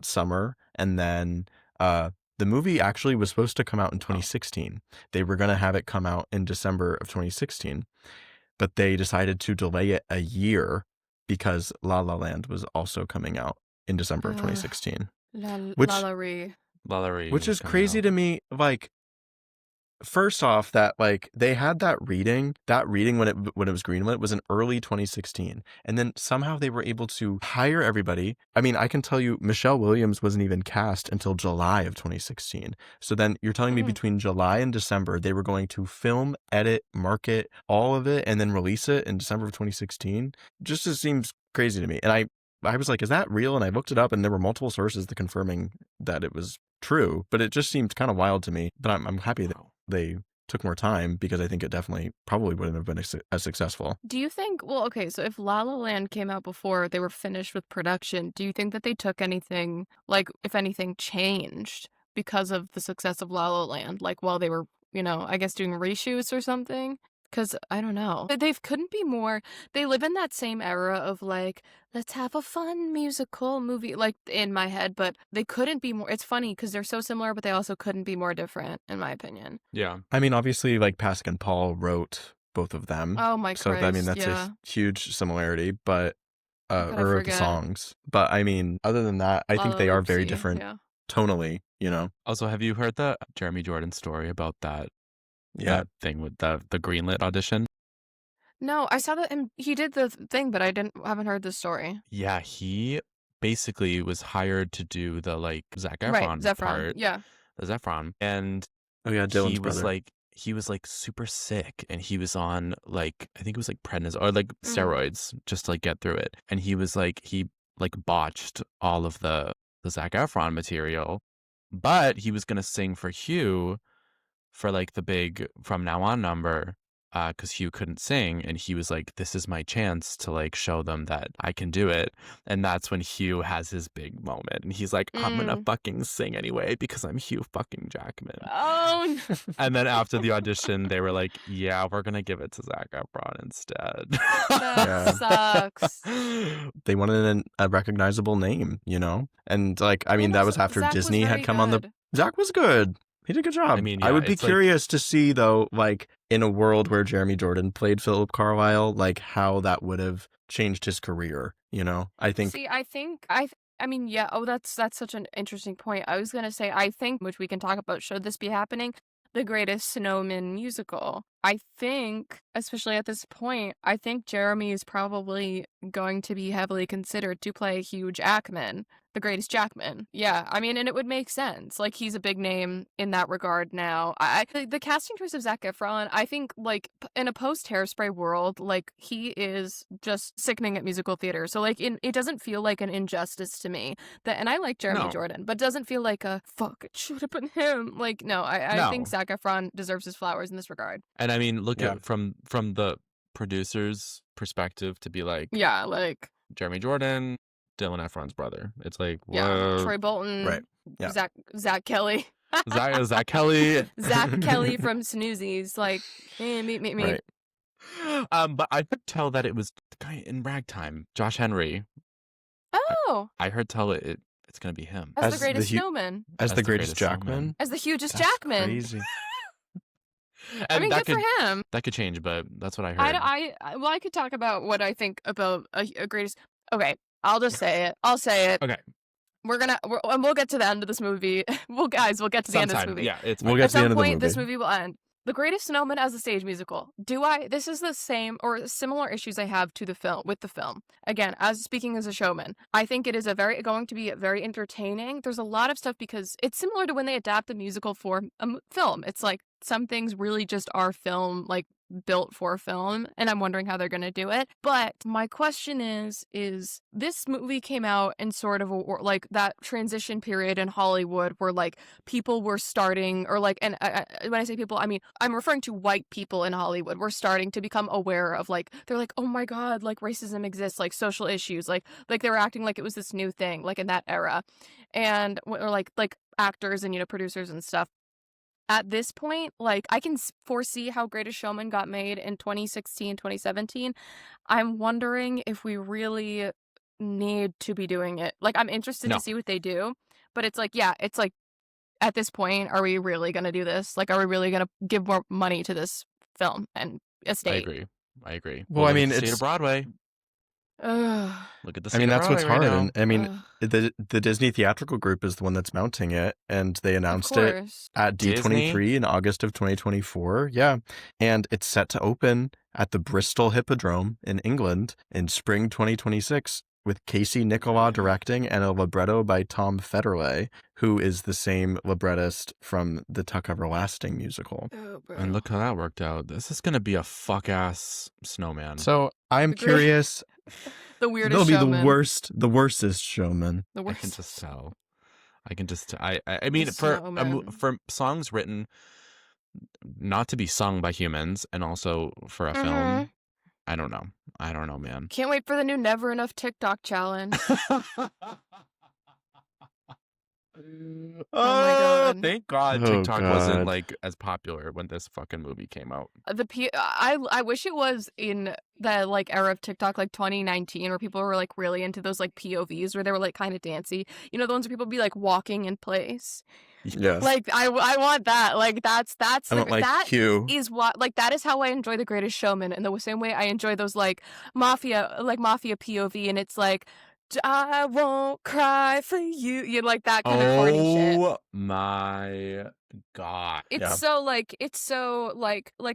summer, and then the movie actually was supposed to come out in 2016. They were going to have it come out in December of 2016, but they decided to delay it a year because La La Land was also coming out in December of 2016. Which is crazy to me, like, first off, that like they had that reading when it was greenlit was in early 2016, and then somehow they were able to hire everybody. I mean, I can tell you Michelle Williams wasn't even cast until July of 2016. So then you're telling me between July and December they were going to film, edit, market all of it, and then release it in December of 2016? Just seems crazy to me. And I was like, is that real? And I looked it up, and there were multiple sources that confirming that it was true, but it just seemed kind of wild to me. But I'm happy that they took more time, because I think it definitely probably wouldn't have been as successful. Do you think, well, okay, so if La La Land came out before they were finished with production, do you think that they took anything, like, if anything changed because of the success of La La Land, like while they were, I guess doing reshoots or something? Because I don't know. They couldn't be more. They live in that same era of like, let's have a fun musical movie, like in my head, but they couldn't be more. It's funny because they're so similar, but they also couldn't be more different, in my opinion. Yeah. I mean, obviously, like Pasek and Paul wrote both of them. Oh my Christ. So, I mean, that's a huge similarity, but, or wrote the songs. But I mean, other than that, I think they are very different tonally, Also, have you heard the Jeremy Jordan story about that? Yeah. That thing with the greenlit audition? No, I saw that he did the thing, but I haven't heard the story. Yeah, he basically was hired to do the like Zac Efron part. Yeah. The Zephron. And Dylan's brother. He was like super sick, and he was on like, I think it was like prednisone or like steroids just to like get through it. And he was like, he like botched all of the Zac Efron material, but he was going to sing for Hugh for like the big From Now On number, because Hugh couldn't sing, and he was like, this is my chance to like show them that I can do it. And that's when Hugh has his big moment, and he's like, I'm gonna fucking sing anyway because I'm Hugh fucking Jackman. Oh. And then after the audition they were like, yeah, we're gonna give it to Zac Efron instead. That sucks. They wanted a recognizable name, and like, I mean, that was after Zac Disney had come on the. Zac was good. He did a good job. I mean, I would be curious to see, though, like, in a world where Jeremy Jordan played Philip Carlisle, like, how that would have changed his career, I think. See, I mean, yeah, that's such an interesting point. I was going to say, I think, which we can talk about, should this be happening, the Greatest Showman musical. I think, especially at this point, I think Jeremy is probably going to be heavily considered to play Hugh Jackman, the Greatest Jackman. Yeah, I mean, and it would make sense. Like, he's a big name in that regard now. The casting choice of Zac Efron, I think, like, in a post-Hairspray world, like, he is just sickening at musical theater. So, like, it doesn't feel like an injustice to me. And I like Jeremy Jordan, but doesn't feel like fuck, it should have been him. Like, no, I think Zac Efron deserves his flowers in this regard. And I mean, look at from the producer's perspective to be like, yeah, like Jeremy Jordan, Dylan Efron's brother. It's like, whoa. Yeah, Troy Bolton, right? Yeah. Zach Kelly, Zach Kelly, Zach Kelly from Snoozies. Like, meet me. Right. But I could tell that it was the guy in Ragtime, Josh Henry. Oh, I heard tell it's gonna be him as the Greatest Showman, as the Greatest Jackman, as the hugest Jackman. Crazy. I mean, good for him. That could change, but that's what I heard. I could talk about what I think about a greatest. Okay, I'll just say it. I'll say it. Okay. and we'll get to the end of this movie. We'll get to the end of this Sometime. movie. Yeah, it's We'll fine. get At to the some end of the point, this movie. movie will end. The Greatest Snowman as a stage musical. This is the same or similar issues I have to the film with the film. Again, as speaking as a showman, I think it is going to be very entertaining. There's a lot of stuff because it's similar to when they adapt a musical for a film. It's like some things really just are film, like built for film, and I'm wondering how they're going to do it. But my question is this movie came out in sort of like that transition period in Hollywood where like people were starting, or like, and when I say people, I mean, I'm referring to white people in Hollywood were starting to become aware of, like, they're like, oh my God, like racism exists, like social issues, like they were acting like it was this new thing, like in that era. And, or like actors and, producers and stuff. At this point, like, I can foresee how Greatest Showman got made in 2016, 2017. I'm wondering if we really need to be doing it. Like, I'm interested No. to see what they do, but it's like, at this point, are we really going to do this? Like, are we really going to give more money to this film and estate? I agree. Well, I look at mean, the state it's of Broadway. Ugh. Look at the I state mean, of that's what's Broadway right hard, now. and I mean, Ugh. the Disney theatrical group is the one that's mounting it, and they Of announced it course. at Disney? D23 in August of 2024. Yeah, and it's set to open at the Bristol Hippodrome in England in spring 2026, with Casey Nicola directing and a libretto by Tom Federle, who is the same librettist from the Tuck Everlasting musical. Oh, bro. And look how that worked out. This is gonna be a fuck ass snowman. So I'm The great- curious. The weirdest They'll be showman. the worstest showman. The I worst. can just tell. I mean, The for snowman. songs written not to be sung by humans, and also for a film, I don't know, man. Can't wait for the new Never Enough TikTok challenge. Oh my God. Thank God Oh, TikTok wasn't God. like as popular when this fucking movie came out. I wish it was in the like era of TikTok, like 2019, where people were like really into those like POVs where they were like kind of dancey. You know, the ones where people be like walking in place. Yes. Like I want that. Like that's I don't like that Q. is what, like, that is how I enjoy The Greatest Showman, in the same way I enjoy those like mafia POV, and it's like, I won't cry for you. You like that kind of corny shit. Oh my God. It's so like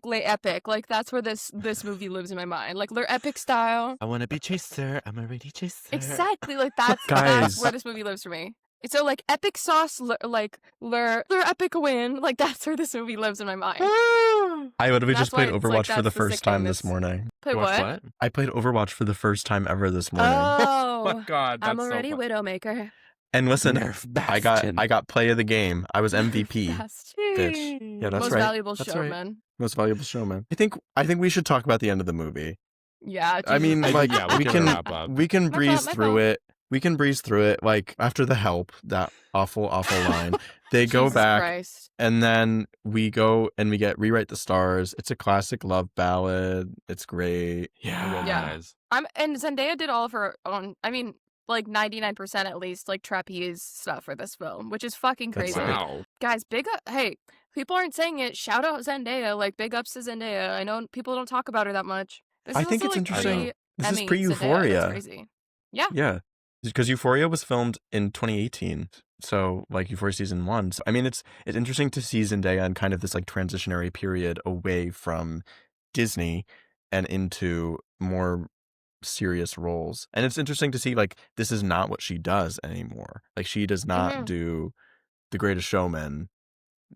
lay epic. Like that's where this movie lives in my mind. Like their epic style. I wanna be chaser. I'm already chaser. Exactly. Like that's Guys. where this movie lives for me. It's so like epic sauce, like their epic win. Like that's where this movie lives in my mind. I literally That's just played why it's like Overwatch for the that's the first time sickness. this morning. Play You watched what? I played Overwatch for the first time ever this morning. Oh Oh, my God. That's I'm already so fun. Widowmaker. And listen, Nerf I Bastion. got play of the game. I was MVP. Best. Bitch. Yeah, that's Most right. valuable That's right. showman. Most valuable showman. I think we should talk about the end of the movie. Yeah. I mean, Jesus. like, yeah, we we can can wrap up. we can My breeze fault. through it. We can breeze through it. Like after the help, that awful line, they go Jesus back, Christ. and then we go and we get Rewrite the Stars. It's a classic love ballad. It's great. I roll Yeah. my eyes. And Zendaya did all of her own. I mean, like 99% at least, like trapeze stuff for this film, which is fucking That's crazy. sick. Wow. Guys, big up. Hey, people aren't saying it. Shout out Zendaya. Like, big ups to Zendaya. I know people don't talk about her that much. This I is think also, it's like, interesting. This is Emmy pre-Euphoria. Zendaya. That's crazy. Yeah, because Euphoria was filmed in 2018, so like Euphoria season 1. So I mean, it's interesting to see Zendaya in kind of this like transitionary period away from Disney and into more serious roles. And it's interesting to see like this is not what she does anymore. Like she does not do The Greatest Showman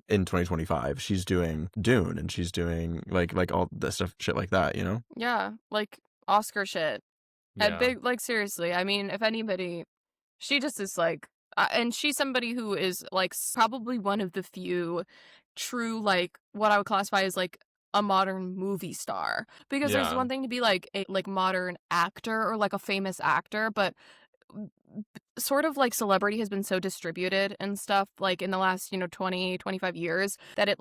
in 2025. She's doing Dune, and she's doing like all the stuff, shit like that, you know? Yeah, like Oscar shit. And Yeah. big, like, seriously, I mean, if anybody, she just is like, and she's somebody who is like probably one of the few true, like, what I would classify as like a modern movie star. Because there's Yeah. one thing to be like a like modern actor or like a famous actor, but sort of like celebrity has been so distributed and stuff like in the last 20 25 years that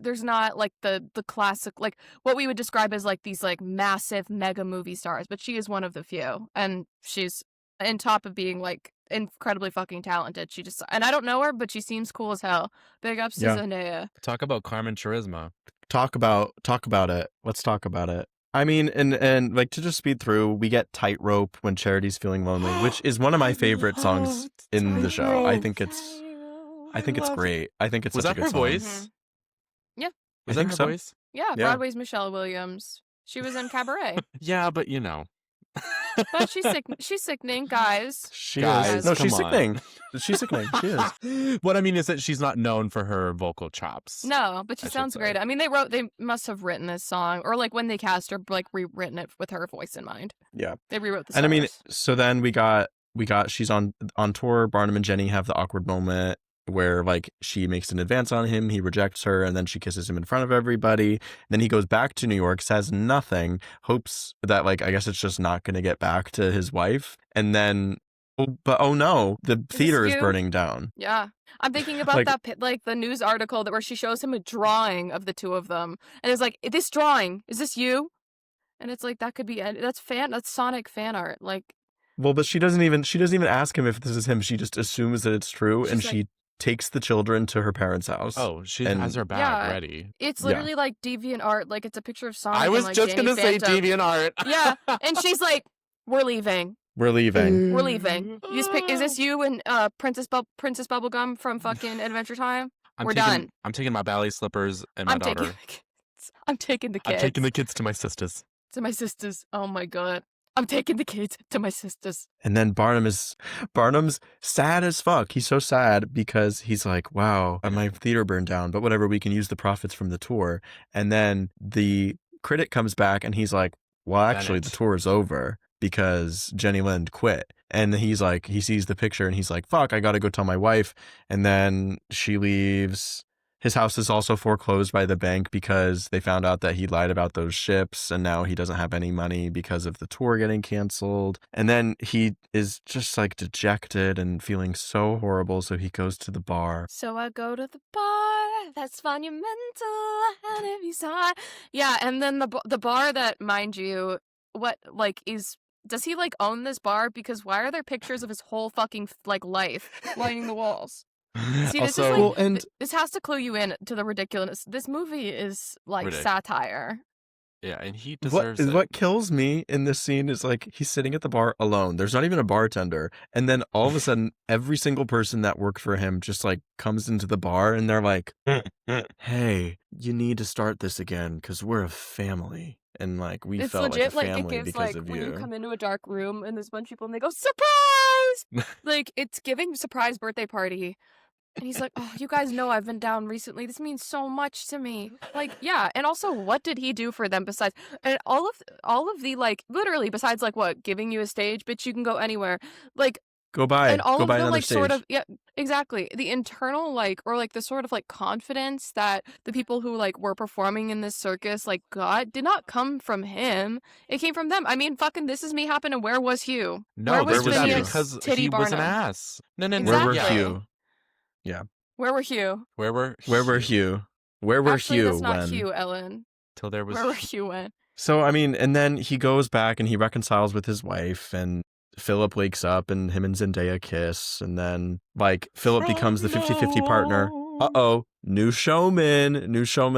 there's not like the classic, like what we would describe as like these like massive mega movie stars, but she is one of the few, and she's on top of being like incredibly fucking talented. She just, and I don't know her, but she seems cool as hell. Big ups to Yeah. Zendaya. Talk about Carmen Charisma. Talk about it. Let's talk about it. I mean, and like to just speed through, we get Tightrope when Charity's feeling lonely, which is one of my favorite songs in the show. I think it's great. I think it's Was such a that good her song. voice? Yeah. Was I that think her so. voice? Yeah, Yeah. Broadway's Michelle Williams. She was in Cabaret. Yeah, but you know. But she's sick. She's sickening, guys. She Guys, is. No, come she's on. sickening. She's sickening. She is. What I mean is that she's not known for her vocal chops. No, but she I should sounds great. say. I mean, they must have written this song, or like when they cast her, like rewritten it with her voice in mind. Yeah. They rewrote the And I mean, stars. so then we got she's on tour. Barnum and Jenny have the awkward moment where like she makes an advance on him, he rejects her, and then she kisses him in front of everybody. Then he goes back to New York, says nothing, hopes that like I guess it's just not going to get back to his wife, and then oh no, the theater is you? burning down. Yeah. I'm thinking about Like- that, like the news article where she shows him a drawing of the two of them, and it's like, this drawing, is this you? And it's like, that could be, that's Sonic fan art. Like, Well, but she doesn't even ask him if this is him. She just assumes that it's true, and She's she takes the children to her parents' house. Oh, she And- has her bag Yeah. ready. it's Yeah. literally like deviant art. Like, it's a picture of Sonic. I was and, like, just Danny gonna say Phantom. DeviantArt. Yeah, and she's like, we're leaving. We're leaving. We're leaving. You just pick, is this you and Princess Bubblegum from fucking Adventure Time? We're done. I'm taking my ballet slippers and my I'm daughter. taking the kids. I'm taking the kids. I'm taking the kids to my sisters. to my sisters. Oh my god. I'm taking the kids to my sisters. And then Barnum's sad as fuck. He's so sad because he's like, wow, my theater burned down, but whatever, we can use the profits from the tour. And then the critic comes back and he's like, well, actually, the Bennett. tour is over because Jenny Lind quit. And he's like, he sees the picture and he's like, fuck, I got to go tell my wife. And then she leaves. His house is also foreclosed by the bank because they found out that he lied about those ships, and now he doesn't have any money because of the tour getting canceled. And then he is just like dejected and feeling so horrible, so he goes to the bar. So I go to the bar. That's monumental. And if you saw, yeah. And then the bar that, mind you, what like is. Does he like own this bar? Because why are there pictures of his whole fucking like life lining the walls? See, this is Also, like, Well, and this has to clue you in to the ridiculous. This movie is like Ridic- satire. yeah, and he deserves what it. what kills me in this scene is like he's sitting at the bar alone. There's not even a bartender, and then all of a sudden, every single person that worked for him just like comes into the bar, and they're like, "Hey, you need to start this again because we're a family." And like we It's felt legit like a like it family gives because like of when you you. come into a dark room and there's a bunch of people and they go surprise, like it's giving surprise birthday party. And he's like, "Oh, you guys know I've been down recently. This means so much to me." Like, yeah, and also, what did he do for them besides? And all of the like, literally, besides like what, giving you a stage, bitch, you can go anywhere. Like, Go buy, and all go of buy the another like stage. sort of, yeah, exactly, the internal like, or like the sort of like confidence that the people who like were performing in this circus like got did not come from him. It came from them. I mean, fucking, This Is Me happened, and where was Hugh? No, Where there was was that Phineas because Titty he was an Barnum? ass. No. Where were Exactly. Hugh? Where were Hugh? Where were Hugh? Where were Actually, Hugh that's not when? Hugh, Ellen. till there was Where were Hugh when? So I mean, and then he goes back and he reconciles with his wife, and Philip wakes up and him and Zendaya kiss, and then like Philip becomes the 50-50 partner. Uh-oh, new showman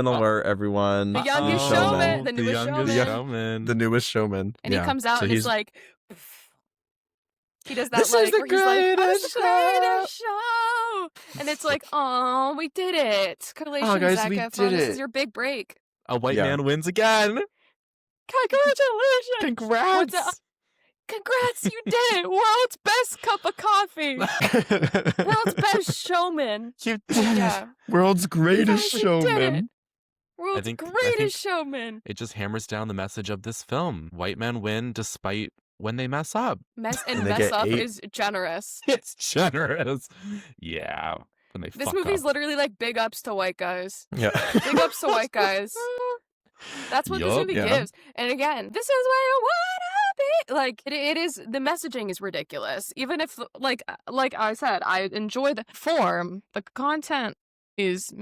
alert, everyone. The youngest New showman, the the newest youngest showman. showman. The newest showman. And Yeah. he comes out So and he's it's like, he does that This is like, the where he's like, "Oh, it's greatest the greatest show," and it's like, "Oh, we did it! Congratulations, guys, Zac we Efron. did This it." is your big break. A white Yeah. man wins again. Congratulations! Congrats. Congrats, you did it! World's best cup of coffee. World's best showman. You did it. Yeah, World's greatest guys, we did it. showman. world's think- greatest showman. It just hammers down the message of this film. White men win despite when they mess up. Mess And and they mess get up 8 is generous. It's generous. Yeah. When they This fuck movie's up. literally like big ups to white guys. Yeah. Big ups to white guys. That's what this Yup. movie Yeah. gives. And again, this is where you wanna be. Like it is. The messaging is ridiculous. Even if, like I said, I enjoy the form. The content is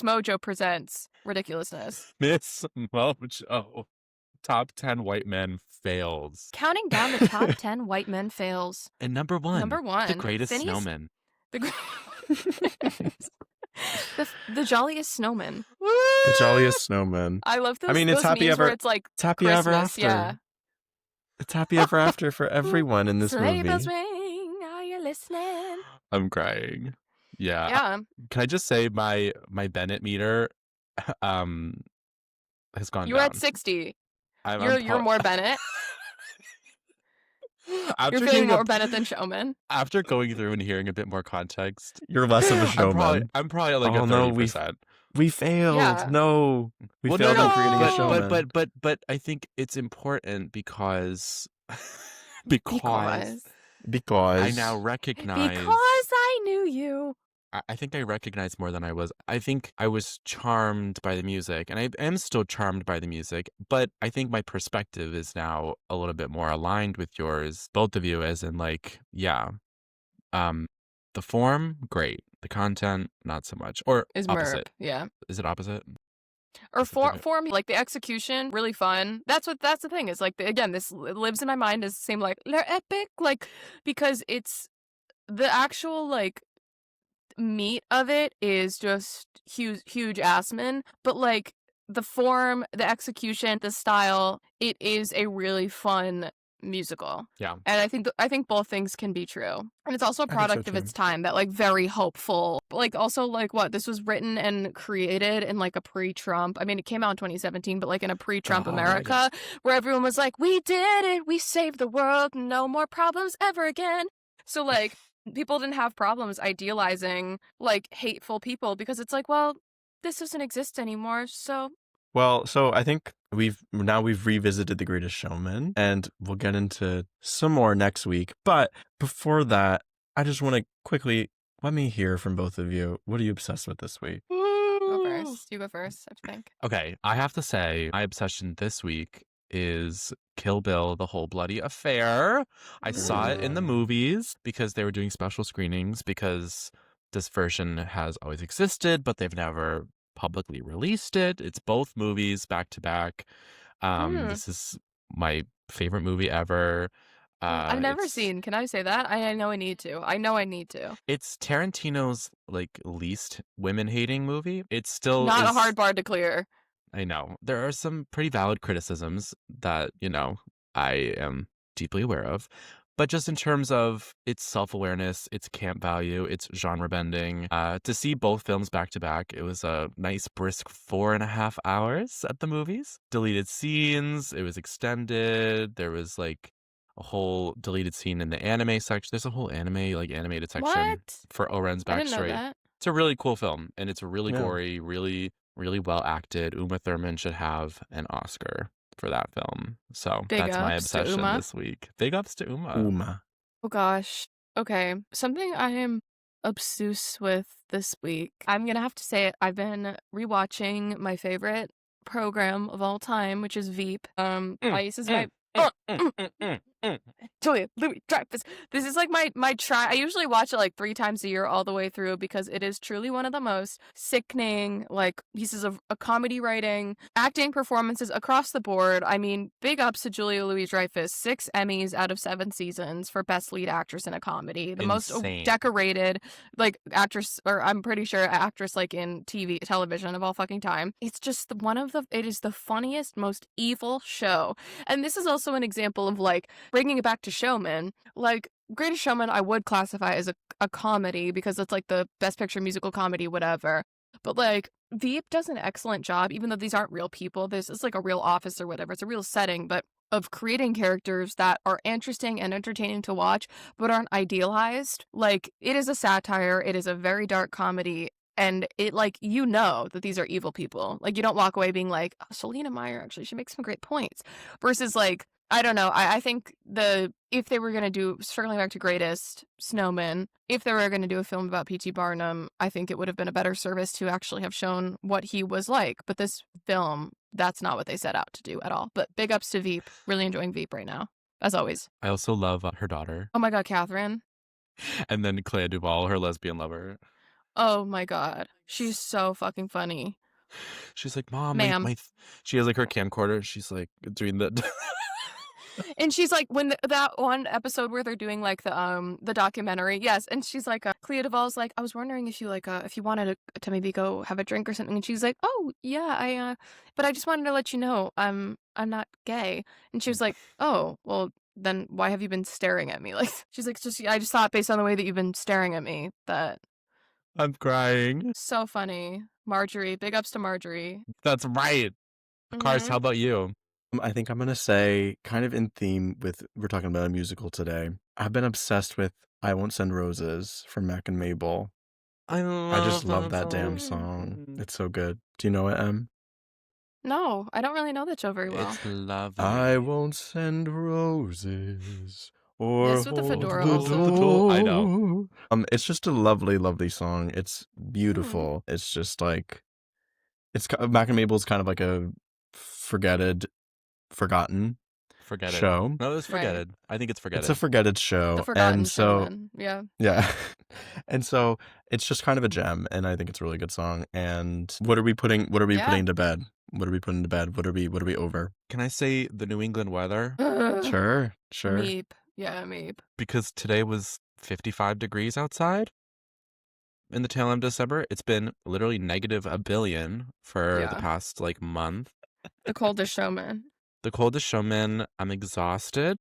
Mojo presents ridiculousness. Miss Mojo. Top 10 white men fails. Counting down the top 10 white men fails. And number one. Number one, The Greatest Phineas- Snowman. The The jolliest snowman. The jolliest snowman. I love I mean, it's those happy memes ever. where it's like It's happy ever Christmas. after. Yeah. It's happy ever after for everyone in this Sleigh movie. bells ring. Are you listening? I'm crying. Yeah. Yeah. Can I just say my Bennett meter has gone You were down. at 60. I'm You're more Bennett. after You're feeling hearing more Bennett than Showman. after going through and hearing a bit more context, You're less of a showman. I'm probably at like Oh, a no, 30%. We failed. Yeah. No. We Well, failed no, at creating a showman. but I think it's important because Because I now recognize I knew you. I think I recognize more than I was. I think I was charmed by the music, and I am still charmed by the music, but I think my perspective is now a little bit more aligned with yours, both of you, as in like, yeah, the form, great. The content, not so much. Or Is opposite. Merp. Yeah. Is it opposite? Or Is it different? form, like the execution, really fun. That's the thing is like again, this lives in my mind as the same like they're epic, like because it's the actual like meat of it is just huge assman, but like the form, the execution, the style, it is a really fun musical. Yeah. And I think both things can be true. And it's also a think so, product of its too. time, that like very hopeful. Like also like what this was written and created in like a pre-Trump. I mean, it came out in 2017, but like in a pre-Trump Oh, America where everyone was like, "We did it. We saved the world. No more problems ever again." So like people didn't have problems idealizing like hateful people because it's like, well, this doesn't exist anymore. So Well, so I think we've revisited The Greatest Showman, and we'll get into some more next week. But before that, I just want to quickly let me hear from both of you. What are you obsessed with this week? go first. You go first, I think. Okay, I have to say, my obsession this week is Kill Bill, The Whole Bloody Affair. I saw it in the movies because they were doing special screenings because this version has always existed, but they've never publicly released it. It's both movies back to back. This is my favorite movie ever. I've never it's- seen. Can I say that? I know I need to. I know I need to. It's Tarantino's like least women-hating movie. It's still Not a is- hard bar to clear. I know. There are some pretty valid criticisms that, I am deeply aware of. But just in terms of its self-awareness, its camp value, its genre bending, to see both films back to back, it was a nice brisk 4.5 hours at the movies. Deleted scenes, it was extended. There was like a whole deleted scene in the anime section. There's a whole animated section What? for Oren's I didn't know backstory. that. It's a really cool film, and it's really Yeah. gory, really, really well acted. Uma Thurman should have an Oscar for that film. So Big that's my ups to obsession Uma. this week. Big ups to Uma. Uma. Oh gosh. Okay. Something I am obsessed with this week. I'm gonna have to say it. I've been rewatching my favorite program of all time, which is Veep. This is my Julia Louis Dreyfus. This is like my try. I usually watch it like 3 times a year all the way through because it is truly one of the most sickening like pieces of comedy writing, acting performances across the board. I mean, big ups to Julia Louis Dreyfus. 6 Emmys out of 7 seasons for best lead actress in a comedy. The most Insane. decorated like actress, or I'm pretty sure actress like in television of all fucking time. It's just it is the funniest, most evil show. And this is also an example of like bringing it back to Showman. Like Greatest Showman I would classify as a comedy because it's like the best picture musical comedy, whatever. But like Veep does an excellent job, even though these aren't real people. This is like a real office or whatever. It's a real setting, but of creating characters that are interesting and entertaining to watch, but aren't idealized. Like it is a satire. It is a very dark comedy. And it like, that these are evil people. Like you don't walk away being like, oh, Selena Meyer, actually, she makes some great points. Versus like, I don't know. I think if they were going to do, circling back to Greatest Snowman, if they were going to do a film about P.T. Barnum, I think it would have been a better service to actually have shown what he was like. But this film, that's not what they set out to do at all. But big ups to Veep. Really enjoying Veep right now, as always. I also love her daughter. Oh my God, Catherine. And then Clea Duvall, her lesbian lover. Oh my God. She's so fucking funny. She's like, Mom, Ma'am. she has like her camcorder. She's like doing the And she's like, when that one episode where they're doing like the documentary, yes, and she's like, Clea Duvall's like, I was wondering if you if you wanted to maybe go have a drink or something. And she's like, oh yeah, but I just wanted to let you know I'm not gay. And she was like, oh well, then why have you been staring at me? Like, she's like, I just thought based on the way that you've been staring at me that. I'm crying. So funny. Marjorie, big ups to Marjorie. That's right. Cars, how about you? I think I'm going to say, kind of in theme with, we're talking about a musical today. I've been obsessed with I Won't Send Roses from Mac and Mabel. I just love that damn song. It's so good. Do you know it, Em? No, I don't really know that show very well. It's lovely. I won't send roses or Yes, with the hold fedora the also. door. I know. It's just a lovely, lovely song. It's beautiful. It's just like, Mac and Mabel's kind of like a forgotten Forget show. it. No, it's forgetted. I think it's forgetted. It's a forgetted show. The Forgotten and so, Showman. Yeah. Yeah. And so it's just kind of a gem, and I think it's a really good song. And what are we putting to bed? What are we putting to bed? What are we over? Can I say the New England weather? Sure. Meep. Yeah, meep. Because today was 55 degrees outside. In the tail end of December, it's been literally negative a billion for the past month. The coldest showman. The coldest showman. I'm exhausted.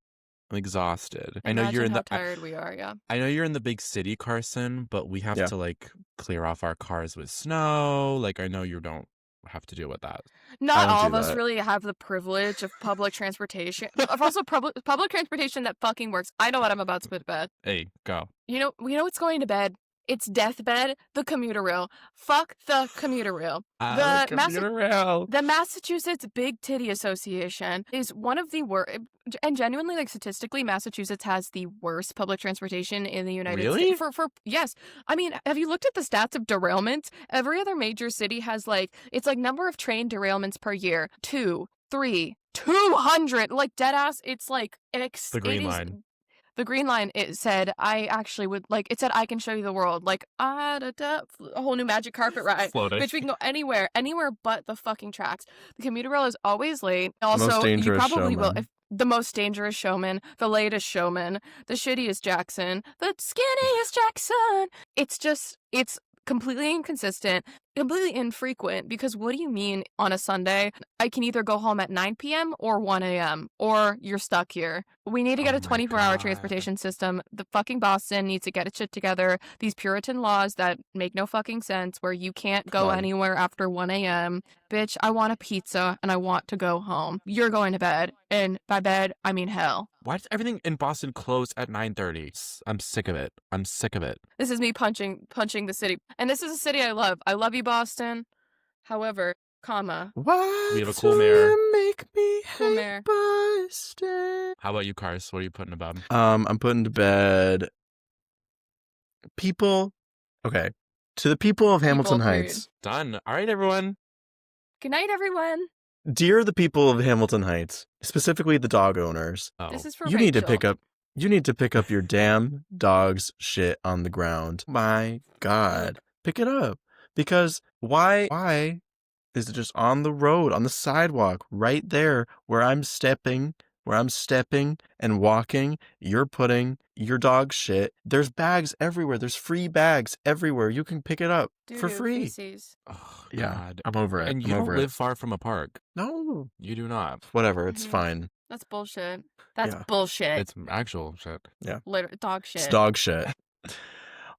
Imagine I know you're in how tired we are. Yeah. I know you're in the big city, Carson, but we have to clear off our cars with snow. I know you don't have to deal with that. Not all of us really have the privilege of public transportation. Of also public transportation that fucking works. I know what I'm about to put to bed. Hey, go. We know what's going to bed. It's deathbed, the commuter rail. Fuck the commuter rail. The commuter rail. The Massachusetts Big Titty Association is one of the worst, and genuinely, statistically, Massachusetts has the worst public transportation in the United States. For yes. I mean, have you looked at the stats of derailments? Every other major city has it's number of train derailments per year. 2, 3, 200. Dead ass. It's the Green Line. The Green Line, it said, I actually would, it said, I can show you the world. A whole new magic carpet ride. Floating. Which we can go anywhere but the fucking tracks. The commuter rail is always late. Also, Most dangerous you probably showman. will. The most dangerous showman, the latest showman, the shittiest Jackson, the skinniest Jackson. It's completely inconsistent, completely infrequent, because what do you mean on a Sunday? I can either go home at 9 p.m. or 1 a.m. or you're stuck here. We need to get a 24-hour transportation system. The fucking Boston needs to get its shit together. These Puritan laws that make no fucking sense where you can't go anywhere after 1 a.m. Bitch, I want a pizza and I want to go home. You're going to bed. And by bed, I mean hell. Why does everything in Boston close at 9:30? I'm sick of it. This is me punching the city. And this is a city I love. I love you, Boston. However, Why we have a cool mayor. Make me Cool hate mayor. Boston. How about you, Cars? What are you putting to bed? I'm putting to bed people. Okay. To the people of Hamilton period. Heights. Done. All right, everyone. Good night, everyone. Dear the people of Hamilton Heights, specifically the dog owners, Oh. This is for you need to Rachel. pick up your damn dog's shit on the ground. My God. Pick it up. Because why is it just on the road, on the sidewalk, right there where I'm stepping and walking, you're putting your dog shit. There's bags everywhere. There's free bags everywhere. You can pick it up for free. Feces. Oh, Yeah, God. I'm over it. And I'm you don't over live it. far from a park. No. You do not. Whatever. It's Mhm. fine. That's bullshit. That's Yeah. bullshit. It's actual shit. Literally, dog shit. It's dog shit.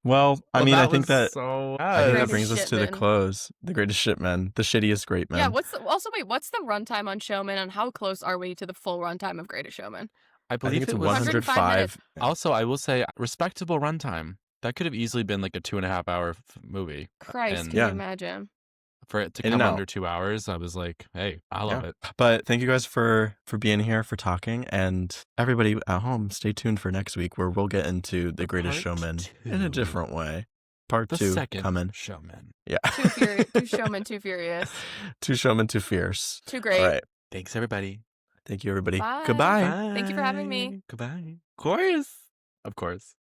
Well, I Well, mean, that I think was that so I think that Greatest brings us to the shitman. close. The greatest shipman, the shittiest great man. Yeah, what's the runtime on Showman, and how close are we to the full runtime of Greatest Showman? I I think believe it's it was 105. Also, I will say respectable runtime. That could have easily been like a 2.5-hour movie. Christ, And- can Yeah. you imagine? For it to In come and out. under 2 hours, I was like, hey, I love it. But thank you guys for being here, for talking, and everybody at home, stay tuned for next week where we'll get into the greatest Part showman in a 2. different way. Part The 2 second coming. showman. Yeah. Too showman, too furious. Two showmen, too fierce. Too great. All right. Thanks, everybody. Thank you, everybody. Bye. Goodbye. Thank you for having me. Bye. Goodbye. Of course. Of course.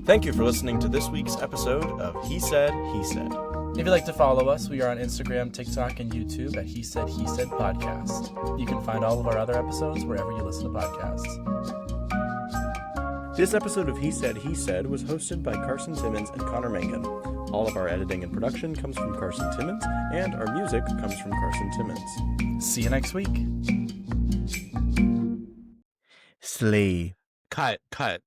Thank you for listening to this week's episode of He Said, He Said. If you'd like to follow us, we are on Instagram, TikTok, and YouTube at He Said Podcast. You can find all of our other episodes wherever you listen to podcasts. This episode of He Said, He Said was hosted by Carson Timmons and Connor Mangan. All of our editing and production comes from Carson Timmons, and our music comes from Carson Timmons. See you next week. Slay. Cut.